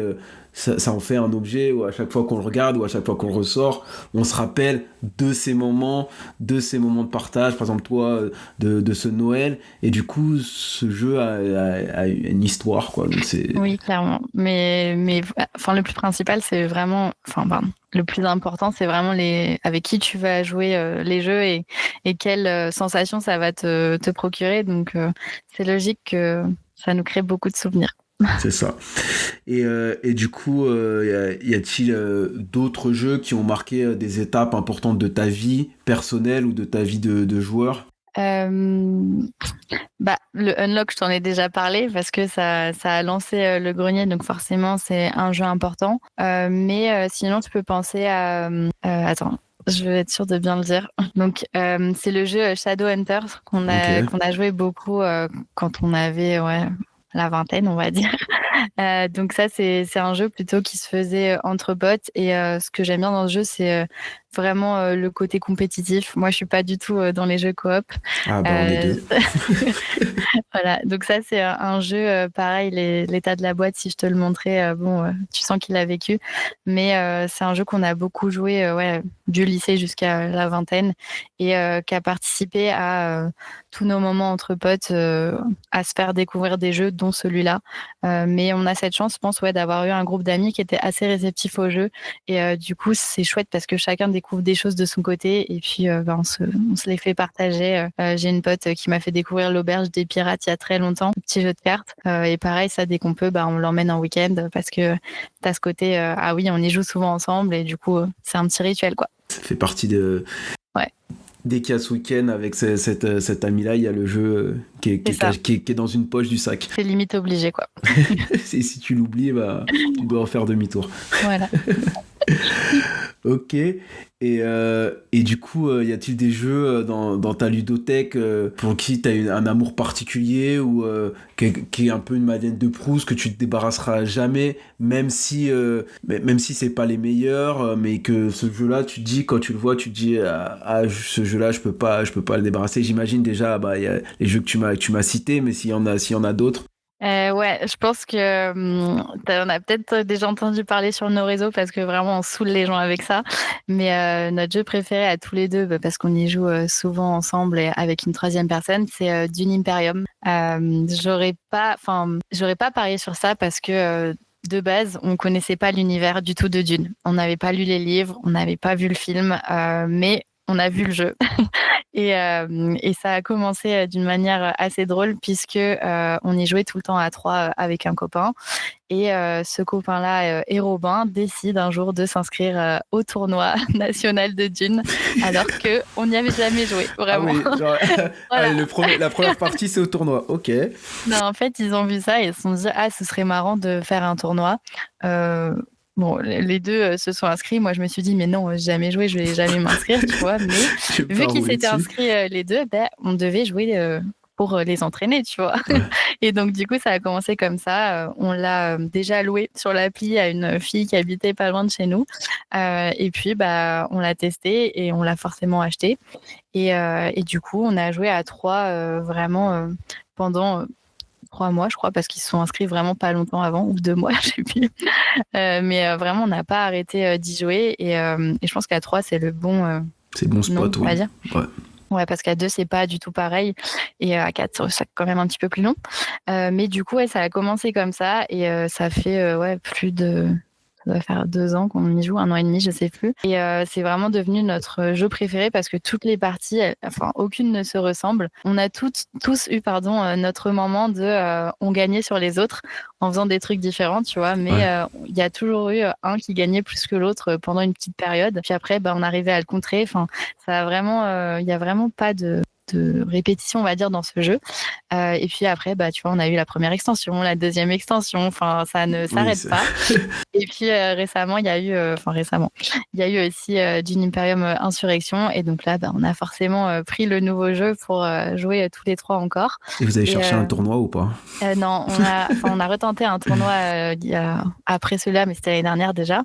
ça en fait un objet où à chaque fois qu'on le regarde ou à chaque fois qu'on le ressort, on se rappelle de ces moments de partage, par exemple toi, de ce Noël, et du coup ce jeu a une histoire, quoi. Donc Oui, clairement. Mais enfin, le plus principal, c'est vraiment, enfin, pardon, le plus important, c'est vraiment avec qui tu vas jouer les jeux et quelle sensation ça va te procurer. Donc, c'est logique que ça nous crée beaucoup de souvenirs. C'est ça. Et du coup, y a-t-il d'autres jeux qui ont marqué des étapes importantes de ta vie personnelle ou de ta vie de joueur? Le Unlock, je t'en ai déjà parlé parce que ça a lancé le grenier, donc forcément, c'est un jeu important. Mais sinon, tu peux penser à... attends. Je vais être sûre de bien le dire. Donc, c'est le jeu Shadowhunters qu'on a joué beaucoup quand on avait la vingtaine, on va dire. Donc ça, c'est un jeu plutôt qui se faisait entre potes. Et ce que j'aime bien dans ce jeu, c'est vraiment le côté compétitif. Moi, je suis pas du tout dans les jeux coop. Ah bah on est deux. Voilà, donc ça c'est un jeu pareil, l'état de la boîte, si je te le montrais, tu sens qu'il a vécu. Mais c'est un jeu qu'on a beaucoup joué, ouais, du lycée jusqu'à la vingtaine et qui a participé à tous nos moments entre potes, à se faire découvrir des jeux, dont celui-là. Mais on a cette chance, je pense, ouais, d'avoir eu un groupe d'amis qui était assez réceptif au jeu. Et du coup, c'est chouette parce que chacun découvre des choses de son côté et puis on se les fait partager. J'ai une pote qui m'a fait découvrir l'Auberge des Pirates il y a très longtemps, un petit jeu de cartes. Et pareil, ça, dès qu'on peut, on l'emmène en week-end parce que t'as ce côté, ah oui, on y joue souvent ensemble et du coup, c'est un petit rituel, quoi. Ça fait partie de... Ouais. Dès qu'il y a ce week-end avec cet ami-là, il y a le jeu qui est dans une poche du sac. C'est limite obligé, quoi. Et si tu l'oublies, tu dois en faire demi-tour. Voilà. Ok. Et du coup, y a-t-il des jeux dans ta ludothèque pour qui tu as un amour particulier ou qui est un peu une Madeleine de Proust que tu te débarrasseras jamais, même si c'est pas les meilleurs, mais que ce jeu-là, tu te dis, quand tu le vois, tu te dis ce jeu-là, je peux pas le débarrasser. J'imagine déjà, y a les jeux que tu m'as cités, mais s'il y en a d'autres. Ouais, je pense que on a peut-être déjà entendu parler sur nos réseaux parce que vraiment on saoule les gens avec ça. Mais notre jeu préféré à tous les deux, parce qu'on y joue souvent ensemble et avec une troisième personne, c'est Dune Imperium. J'aurais pas parié sur ça parce que de base, on connaissait pas l'univers du tout de Dune. On n'avait pas lu les livres, on n'avait pas vu le film, mais on a vu le jeu. Et ça a commencé d'une manière assez drôle puisque on y jouait tout le temps à trois avec un copain. Et ce copain-là, Robin, décide un jour de s'inscrire au tournoi national de Dune, alors qu'on n'y avait jamais joué, vraiment. Ah oui, genre, Voilà. allez, la première partie, c'est au tournoi. Ok. Non, en fait, ils ont vu ça et ils se sont dit, ah, ce serait marrant de faire un tournoi. Bon, les deux se sont inscrits. Moi, je me suis dit, mais non, j'ai jamais joué, je vais jamais m'inscrire, tu vois. Mais vu qu'ils s'étaient inscrits les deux, on devait jouer pour les entraîner, tu vois. Ouais. Et donc, du coup, ça a commencé comme ça. On l'a déjà loué sur l'appli à une fille qui habitait pas loin de chez nous. Et puis, on l'a testé et on l'a forcément acheté. Et du coup, on a joué à trois vraiment pendant 3 mois, je crois, parce qu'ils se sont inscrits vraiment pas longtemps avant, ou 2 mois, je sais plus. Mais vraiment, on n'a pas arrêté d'y jouer. Et je pense qu'à 3, c'est le bon, c'est le bon spot, on va dire. Ouais. Ouais, parce qu'à 2, c'est pas du tout pareil. Et à 4, c'est quand même un petit peu plus long. Mais du coup, ouais, ça a commencé comme ça. Et ça fait plus de... Ça doit faire 2 ans qu'on y joue, 1 an et demi, je sais plus. Et c'est vraiment devenu notre jeu préféré parce que toutes les parties, aucune ne se ressemble. On a tous eu notre moment de on gagnait sur les autres en faisant des trucs différents, tu vois. Mais il y a toujours eu un qui gagnait plus que l'autre pendant une petite période. Puis après, on arrivait à le contrer. Enfin, ça a vraiment, il y a vraiment pas de répétition, on va dire, dans ce jeu. Et puis après, tu vois, on a eu la première extension, la deuxième extension. Enfin, ça ne s'arrête pas. Et puis récemment, il y a eu aussi Dune Imperium Insurrection. Et donc là, on a forcément pris le nouveau jeu pour jouer tous les trois encore. Et vous avez cherché un tournoi ou pas? Non, on a retenté un tournoi après celui-là, mais c'était l'année dernière déjà.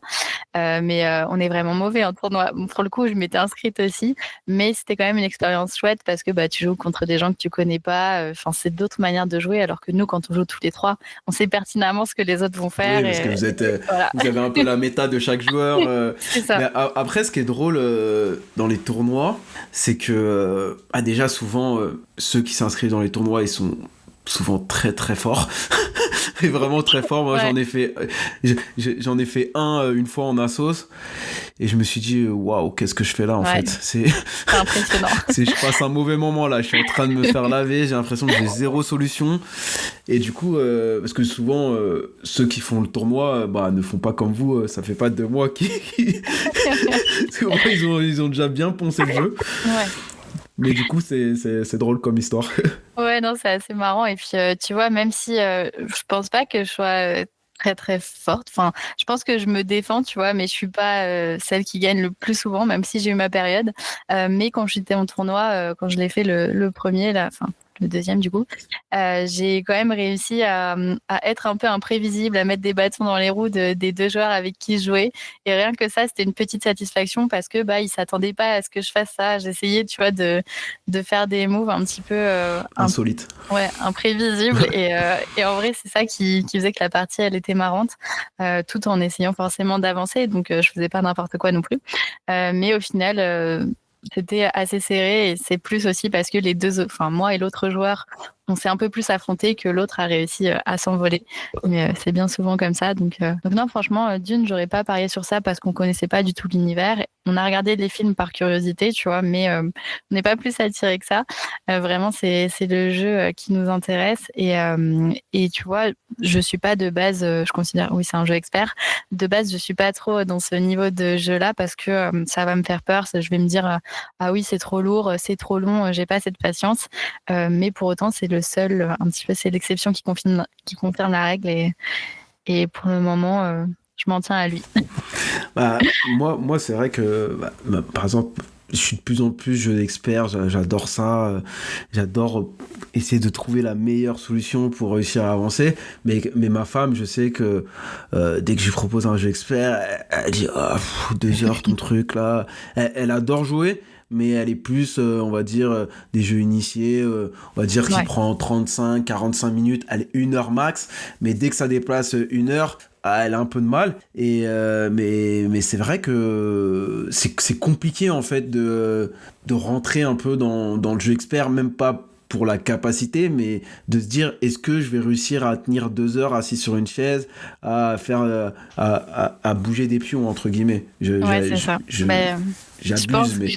Mais on est vraiment mauvais en tournoi. Pour le coup, je m'étais inscrite aussi, mais c'était quand même une expérience chouette parce que tu joues contre des gens que tu connais pas. C'est d'autres manières de jouer, alors que nous, quand on joue tous les trois, on sait pertinemment ce que les autres vont faire. Oui, parce que vous avez un peu la méta de chaque joueur. C'est ça. Mais après, ce qui est drôle dans les tournois, c'est que déjà souvent ceux qui s'inscrivent dans les tournois, ils sont souvent très très forts. Et vraiment très fort. Moi, ouais. j'en ai fait une fois en Assos et je me suis dit waouh, qu'est-ce que je fais là en fait. C'est impressionnant. Je passe un mauvais moment là, je suis en train de me faire laver, j'ai l'impression que j'ai zéro solution. Et du coup parce que souvent ceux qui font le tournoi ne font pas comme vous, ça fait pas 2 mois ils ont déjà bien poncé le jeu. Ouais. Mais du coup, c'est drôle comme histoire. Ouais, non, c'est assez marrant. Et puis, tu vois, même si je pense pas que je sois très, très forte, enfin, je pense que je me défends, tu vois, mais je suis pas celle qui gagne le plus souvent, même si j'ai eu ma période. Mais quand j'étais en tournoi, quand je l'ai fait le premier, là, le deuxième du coup, j'ai quand même réussi à être un peu imprévisible, à mettre des bâtons dans les roues des deux joueurs avec qui je jouais. Et rien que ça, c'était une petite satisfaction parce que ils s'attendaient pas à ce que je fasse ça. J'essayais, tu vois, de faire des moves un petit peu Insolite. imprévisibles. Et en vrai, c'est ça qui faisait que la partie, elle était marrante, tout en essayant forcément d'avancer. Donc, je faisais pas n'importe quoi non plus. Mais au final, c'était assez serré et c'est plus aussi parce que moi et l'autre joueur, on s'est un peu plus affronté que l'autre a réussi à s'envoler. Mais c'est bien souvent comme ça. Donc non, franchement, Dune, j'aurais pas parié sur ça parce qu'on connaissait pas du tout l'univers. On a regardé les films par curiosité, tu vois, mais on n'est pas plus attiré que ça. Vraiment, c'est le jeu qui nous intéresse. Et tu vois, je suis pas de base, je considère, oui, c'est un jeu expert. De base, je suis pas trop dans ce niveau de jeu-là parce que ça va me faire peur. Je vais me dire, ah oui, c'est trop lourd, c'est trop long, j'ai pas cette patience. Mais pour autant, c'est le seul, un petit peu, c'est l'exception qui confirme la règle. Et pour le moment, je m'en tiens à lui. Moi c'est vrai que, par exemple, je suis de plus en plus jeu d'expert, j'adore ça, j'adore essayer de trouver la meilleure solution pour réussir à avancer, mais ma femme, je sais que dès que je lui propose un jeu expert, elle dit « 2 heures ton truc là », elle adore jouer, mais elle est plus, on va dire, des jeux initiés, on va dire qui prend 35, 45 minutes, allez, 1 heure max, mais dès que ça dépasse 1 heure, elle a un peu de mal, mais c'est vrai que c'est compliqué en fait de rentrer un peu dans le jeu expert, même pas pour la capacité, mais de se dire est-ce que je vais réussir à tenir 2 heures assis sur une chaise, à faire à bouger des pions entre guillemets. C'est ça. J'abuse, mais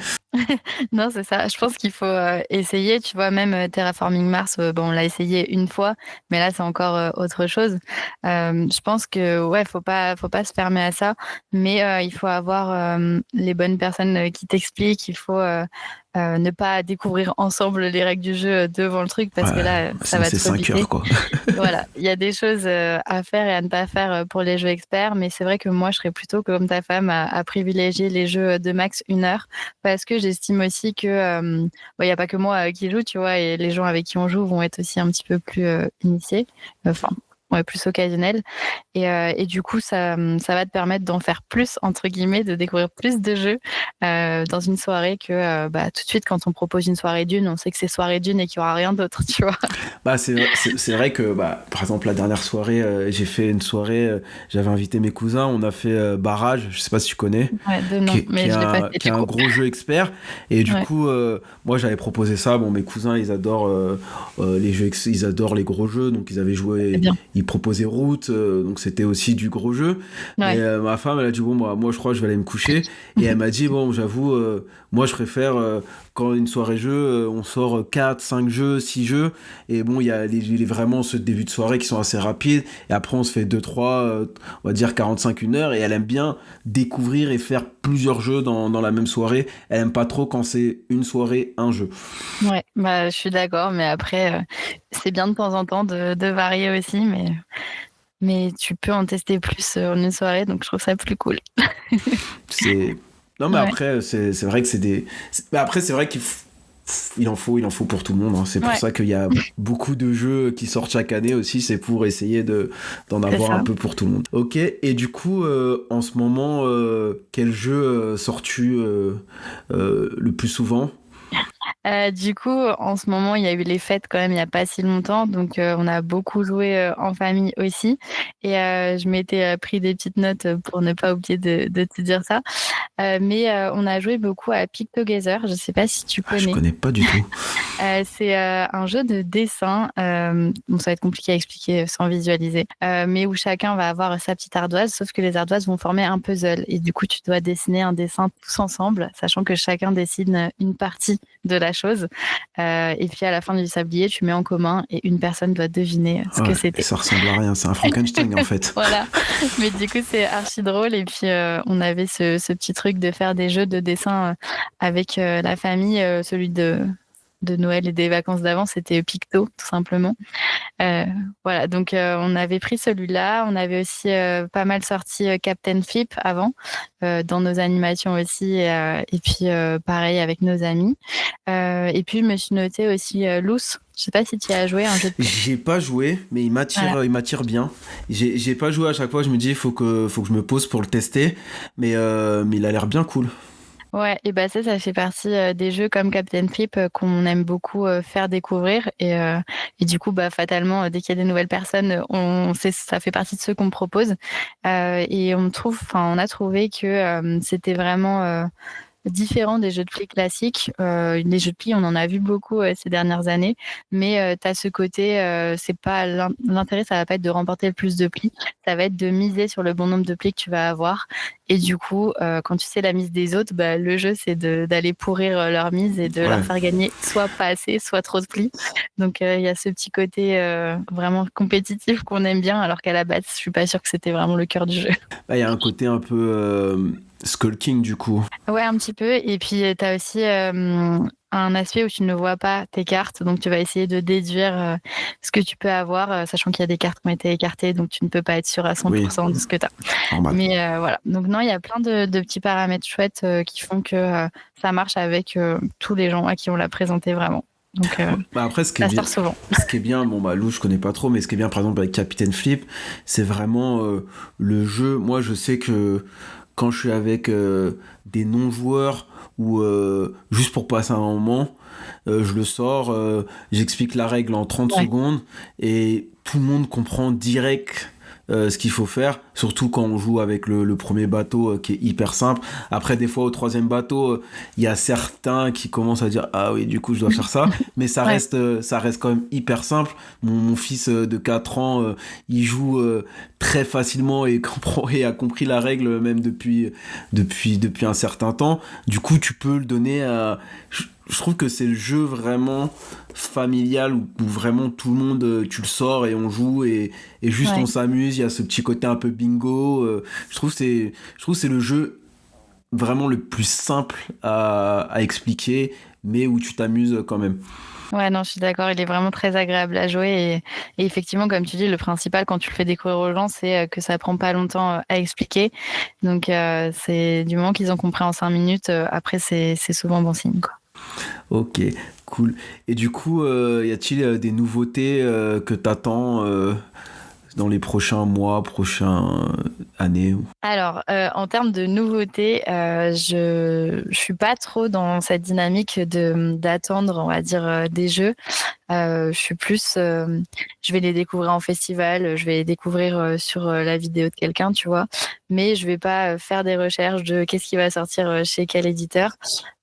non, c'est ça. Je pense qu'il faut essayer. Tu vois, même Terraforming Mars, on l'a essayé une fois, mais là, c'est encore autre chose. Je pense que faut pas se fermer à ça, mais il faut avoir les bonnes personnes qui t'expliquent. Il faut ne pas découvrir ensemble les règles du jeu devant le truc parce que là, ça va te 5 heures, quoi. Voilà, il y a des choses à faire et à ne pas faire pour les jeux experts, mais c'est vrai que moi, je serais plutôt comme ta femme à privilégier les jeux de max 1 heure parce que j'estime aussi que il y a pas que moi qui joue, tu vois, et les gens avec qui on joue vont être aussi un petit peu plus initiés, enfin, plus occasionnels. Et du coup, ça va te permettre d'en faire plus, entre guillemets, de découvrir plus de jeux dans une soirée que tout de suite, quand on propose une soirée Dune, on sait que c'est soirée Dune et qu'il n'y aura rien d'autre, tu vois. C'est vrai que, par exemple, la dernière soirée, j'ai fait une soirée, j'avais invité mes cousins, on a fait Barrage, je sais pas si tu connais, de nom, mais je l'ai pas fait, qui est un gros jeu expert. Et du coup, moi, j'avais proposé ça. Bon, mes cousins, ils adorent les jeux, ils adorent les gros jeux, donc ils avaient joué, ils proposaient Route, donc c'était aussi du gros jeu. Et ma femme, elle a dit bon, moi je crois que je vais aller me coucher. Et elle m'a dit bon, j'avoue, moi je préfère quand une soirée jeu, on sort 4, 5 jeux, 6 jeux. Et bon, il y a vraiment ce début de soirée qui sont assez rapides. Et après, on se fait 2, 3, on va dire 45, 1 heure. Et elle aime bien découvrir et faire plusieurs jeux dans la même soirée. Elle aime pas trop quand c'est une soirée, un jeu. Ouais, je suis d'accord. Mais après, c'est bien de temps en temps de varier aussi. Mais tu peux en tester plus en une soirée, donc je trouve ça plus cool. Non, mais après, c'est vrai que c'est des... Mais après, c'est vrai il en faut pour tout le monde. Hein. C'est pour ça qu'il y a beaucoup de jeux qui sortent chaque année aussi. C'est pour essayer d'en avoir un peu pour tout le monde. Ok, et du coup, en ce moment, quel jeu sors-tu le plus souvent ? Du coup, en ce moment, il y a eu les fêtes quand même il n'y a pas si longtemps, donc on a beaucoup joué en famille aussi. Et je m'étais pris des petites notes pour ne pas oublier de te dire ça. Mais on a joué beaucoup à Pick Together. Je ne sais pas si tu connais. Je connais pas du tout. C'est un jeu de dessin. Bon, ça va être compliqué à expliquer sans visualiser, mais où chacun va avoir sa petite ardoise, sauf que les ardoises vont former un puzzle. Et du coup, tu dois dessiner un dessin tous ensemble, sachant que chacun dessine une partie de la chose. Et puis à la fin du sablier, tu mets en commun et une personne doit deviner ce que c'était. Et ça ressemble à rien, c'est un Frankenstein en fait. Voilà, mais du coup c'est archi drôle. Et puis on avait ce petit truc de faire des jeux de dessin avec la famille, celui de de Noël et des vacances d'avant, c'était Picto, tout simplement. Voilà, donc on avait pris celui-là. On avait aussi pas mal sorti Captain Flip avant, dans nos animations aussi, et puis pareil avec nos amis. Et puis je me suis noté aussi Loose. Je sais pas si tu y as joué, un jeu de... J'ai pas joué, mais Voilà. il m'attire bien. J'ai pas joué à chaque fois, je me dis, faut que je me pose pour le tester, mais il a l'air bien cool. Ouais, et bah ça fait partie des jeux comme Captain Flip qu'on aime beaucoup faire découvrir et du coup bah fatalement dès qu'il y a des nouvelles personnes, ça fait partie de ceux qu'on propose et on a trouvé que c'était vraiment différent des jeux de pli classiques. Les jeux de pli, on en a vu beaucoup ces dernières années, mais tu as ce côté, c'est pas l'intérêt, ça va pas être de remporter le plus de plis, ça va être de miser sur le bon nombre de plis que tu vas avoir. Et du coup, quand tu sais la mise des autres, bah, le jeu, c'est d'aller pourrir leur mise et de leur Ouais. faire gagner soit pas assez, soit trop de plis. Donc, il y a ce petit côté vraiment compétitif qu'on aime bien, alors qu'à la base, je suis pas sûre que c'était vraiment le cœur du jeu. Bah, il y a un côté un peu Skull King du coup. Ouais, un petit peu. Et puis, tu as aussi un aspect où tu ne vois pas tes cartes. Donc, tu vas essayer de déduire ce que tu peux avoir, sachant qu'il y a des cartes qui ont été écartées. Donc, tu ne peux pas être sûr à Oui, 100% de ce que tu as. normal. Mais voilà. Donc, non, il y a plein de petits paramètres chouettes qui font que ça marche avec tous les gens à qui on l'a présenté vraiment. Donc, Bah après, ça sort souvent. ce qui est bien, bon bah Lou, je connais pas trop, mais ce qui est bien par exemple avec Captain Flip, c'est vraiment le jeu. Moi, je sais que quand je suis avec des non-joueurs ou juste pour passer un moment, je le sors, j'explique la règle en 30 Ouais. secondes et tout le monde comprend direct ce qu'il faut faire, surtout quand on joue avec le premier bateau qui est hyper simple. Après, des fois, au troisième bateau, il y a certains qui commencent à dire ah oui, du coup, je dois faire ça, mais Ouais. ça reste quand même hyper simple. Mon fils de 4 ans, il joue très facilement et, comprend, et a compris la règle même depuis un certain temps. Du coup, tu peux le donner à... Je trouve que c'est le jeu vraiment familial où vraiment tout le monde, tu le sors et on joue et juste on Ouais. s'amuse. Il y a ce petit côté un peu bingo. Je trouve que c'est le jeu vraiment le plus simple à expliquer, mais où tu t'amuses quand même. Ouais, non, je suis d'accord, il est vraiment très agréable à jouer et effectivement, comme tu dis, le principal quand tu le fais découvrir aux gens, c'est que ça prend pas longtemps à expliquer. Donc, c'est du moment qu'ils ont compris en 5 minutes, après, c'est souvent bon signe, quoi. Ok, cool. Et du coup, y a-t-il des nouveautés que t'attends dans les prochains mois, prochaines années? Alors, en termes de nouveautés, je suis pas trop dans cette dynamique d'attendre, on va dire, des jeux. Je suis plus, je vais les découvrir en festival, je vais les découvrir sur la vidéo de quelqu'un, tu vois. Mais je vais pas faire des recherches de qu'est-ce qui va sortir chez quel éditeur,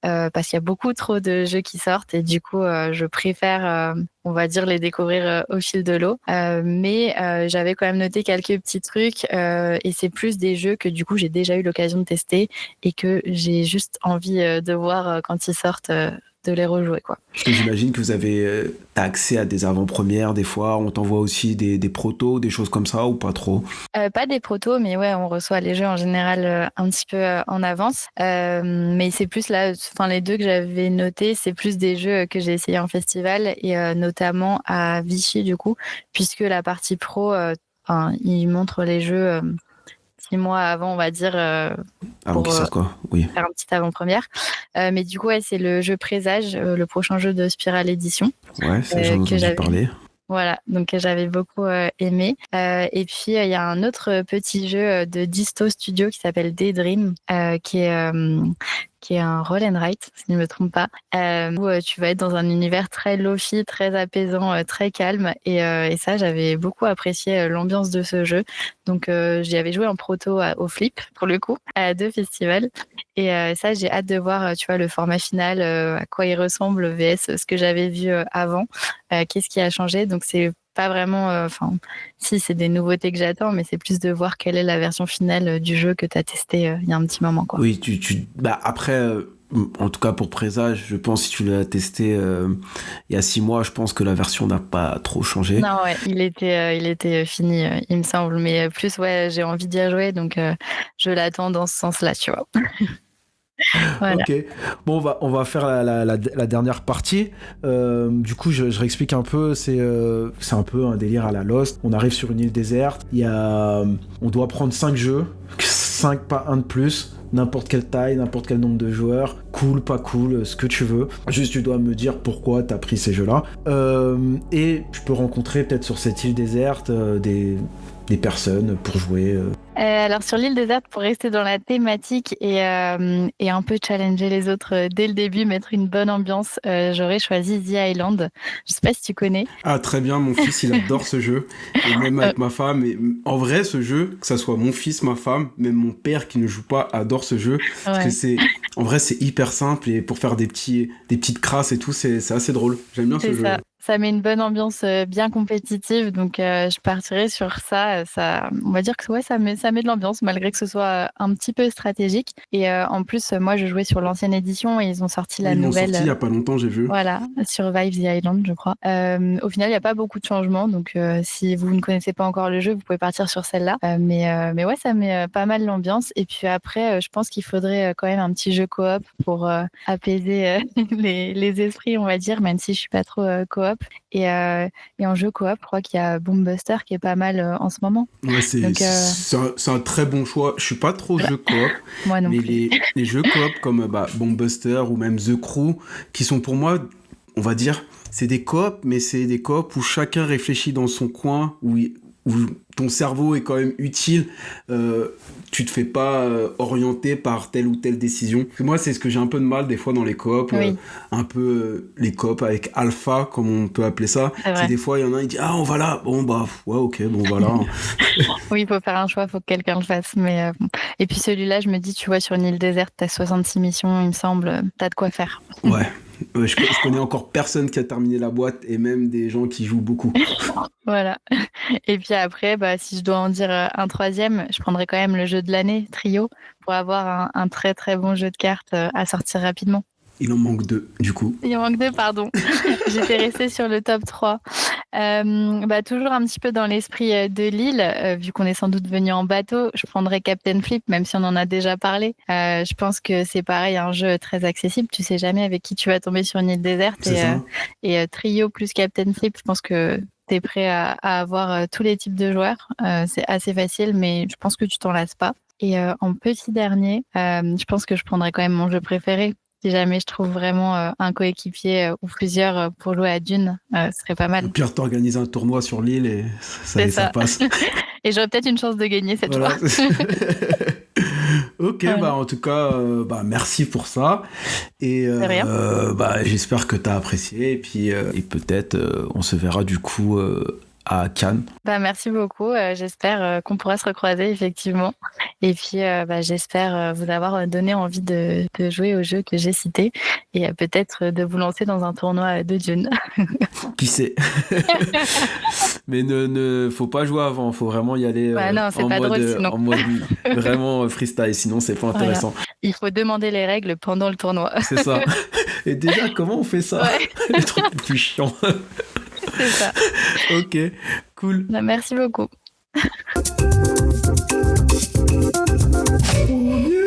parce qu'il y a beaucoup trop de jeux qui sortent et du coup, je préfère, on va dire, les découvrir au fil de l'eau. Mais j'avais quand même noté quelques petits trucs et c'est plus des jeux que du coup j'ai déjà eu l'occasion de tester et que j'ai juste envie de voir quand ils sortent, de les rejouer, quoi. Parce que j'imagine que vous avez t'as accès à des avant-premières, des fois, on t'envoie aussi des protos, des choses comme ça, ou pas trop? Pas des protos, mais ouais, on reçoit les jeux en général un petit peu en avance. Mais c'est plus là, enfin les deux que j'avais notés, c'est plus des jeux que j'ai essayé en festival et notamment à Vichy du coup, puisque la partie pro, enfin, ils montrent les jeux 6 mois avant, on va dire, Avant pour qu'ils sortent quoi? Oui. faire un petit avant-première. Mais du coup, ouais, c'est le jeu Présage, le prochain jeu de Spiral Edition, Ouais, ça j'en ai que entendu j'avais parler. voilà, donc j'avais beaucoup aimé. Et puis il y a un autre petit jeu de Disto Studio qui s'appelle Daydream, qui est un roll and write, si je ne me trompe pas, où tu vas être dans un univers très lofi, très apaisant, très calme. Et ça, j'avais beaucoup apprécié l'ambiance de ce jeu. Donc j'y avais joué en proto au Flip, pour le coup, à 2 festivals. Et ça, j'ai hâte de voir, tu vois, le format final, à quoi il ressemble, VS, ce que j'avais vu avant, qu'est-ce qui a changé. Donc c'est pas vraiment, enfin, si c'est des nouveautés que j'attends, mais c'est plus de voir quelle est la version finale du jeu que tu as testé il y a un petit moment, quoi. Oui, bah après, en tout cas pour Présage, je pense si tu l'as testé il y a 6 mois, je pense que la version n'a pas trop changé. Non, ouais, il était fini, il me semble, mais plus, ouais, j'ai envie d'y rejouer, donc je l'attends dans ce sens-là, tu vois. Voilà. Ok. Bon, on va faire la dernière partie. Du coup, je réexplique un peu. C'est un peu un délire à la Lost. On arrive sur une île déserte. On doit prendre 5 jeux. 5, pas un de plus. N'importe quelle taille, n'importe quel nombre de joueurs. Cool, pas cool, ce que tu veux. Juste, tu dois me dire pourquoi t'as pris ces jeux-là. Et je peux rencontrer peut-être sur cette île déserte des personnes pour jouer. Alors sur l'île déserte, pour rester dans la thématique et un peu challenger les autres dès le début, mettre une bonne ambiance, j'aurais choisi The Island. Je sais pas si tu connais. Ah, très bien, mon fils, il adore ce jeu. Et même avec ma femme. Et en vrai, ce jeu, que ça soit mon fils, ma femme, même mon père qui ne joue pas, adore ce jeu. Parce que en vrai, c'est hyper simple. Et pour faire des petites crasses et tout, c'est assez drôle. J'aime bien ce jeu. Ça met une bonne ambiance bien compétitive, donc je partirais sur ça. On va dire que ça met de l'ambiance, malgré que ce soit un petit peu stratégique. Et en plus, moi, je jouais sur l'ancienne édition et ils ont sorti la nouvelle. Ils l'ont sorti il n'y a pas longtemps, j'ai vu. Voilà, Survive the Island, je crois. Au final, il n'y a pas beaucoup de changements, donc si vous ne connaissez pas encore le jeu, vous pouvez partir sur celle-là. Mais ouais, ça met pas mal l'ambiance. Et puis après, je pense qu'il faudrait quand même un petit jeu coop pour apaiser les esprits, on va dire, même si je suis pas trop coop. Et en jeu coop, je crois qu'il y a Bomb Buster qui est pas mal en ce moment. Ouais, c'est un très bon choix. Je suis pas trop jeu coop. Moi non mais plus. les jeux coop comme Bomb Buster ou même The Crew, qui sont pour moi, on va dire, c'est des coops, mais c'est des coops où chacun réfléchit dans son coin, où ton cerveau est quand même utile. Tu te fais pas orienter par telle ou telle décision. Parce que moi, c'est ce que j'ai un peu de mal des fois dans les coops. Oui. Un peu les coops avec alpha, comme on peut appeler ça. C'est des fois, il y en a, il dit on va là. Bon, bah, ouais, ok, bon, voilà. Oui, il faut faire un choix, il faut que quelqu'un le fasse. Mais bon. Et puis celui-là, je me dis, tu vois, sur une île déserte, t'as 66 missions, il me semble, t'as de quoi faire. Ouais. Je connais encore personne qui a terminé la boîte et même des gens qui jouent beaucoup. Voilà. Et puis après, si je dois en dire un troisième, je prendrais quand même le jeu de l'année, Trio, pour avoir un très très bon jeu de cartes à sortir rapidement. Il en manque 2, du coup. Il en manque 2, pardon. J'étais restée sur le top 3. Toujours un petit peu dans l'esprit de l'île, vu qu'on est sans doute venu en bateau, je prendrais Captain Flip, même si on en a déjà parlé. Je pense que c'est pareil, un jeu très accessible. Tu sais jamais avec qui tu vas tomber sur une île déserte. Et Trio plus Captain Flip, je pense que tu es prêt à avoir tous les types de joueurs. C'est assez facile, mais je pense que tu t'en lasses pas. Et en petit dernier, je pense que je prendrais quand même mon jeu préféré. Si jamais je trouve vraiment un coéquipier ou plusieurs pour jouer à Dune, ce serait pas mal. Au pire, t'organises un tournoi sur l'île et ça passe. Et j'aurais peut-être une chance de gagner cette fois. Ok, en tout cas, merci pour ça. Et j'espère que t'as apprécié. Et puis, et peut-être, on se verra du coup à Cannes. Merci beaucoup. J'espère qu'on pourra se recroiser effectivement. Et puis j'espère vous avoir donné envie de jouer au jeu que j'ai cité et peut-être de vous lancer dans un tournoi de Dune. Qui sait. Mais ne faut pas jouer avant, faut vraiment y aller en mode vraiment freestyle, sinon c'est pas intéressant. Voilà. Il faut demander les règles pendant le tournoi. C'est ça. Et déjà, comment on fait ça? Les trucs les plus chiants. C'est ça. Ok, cool. Merci beaucoup. Oh,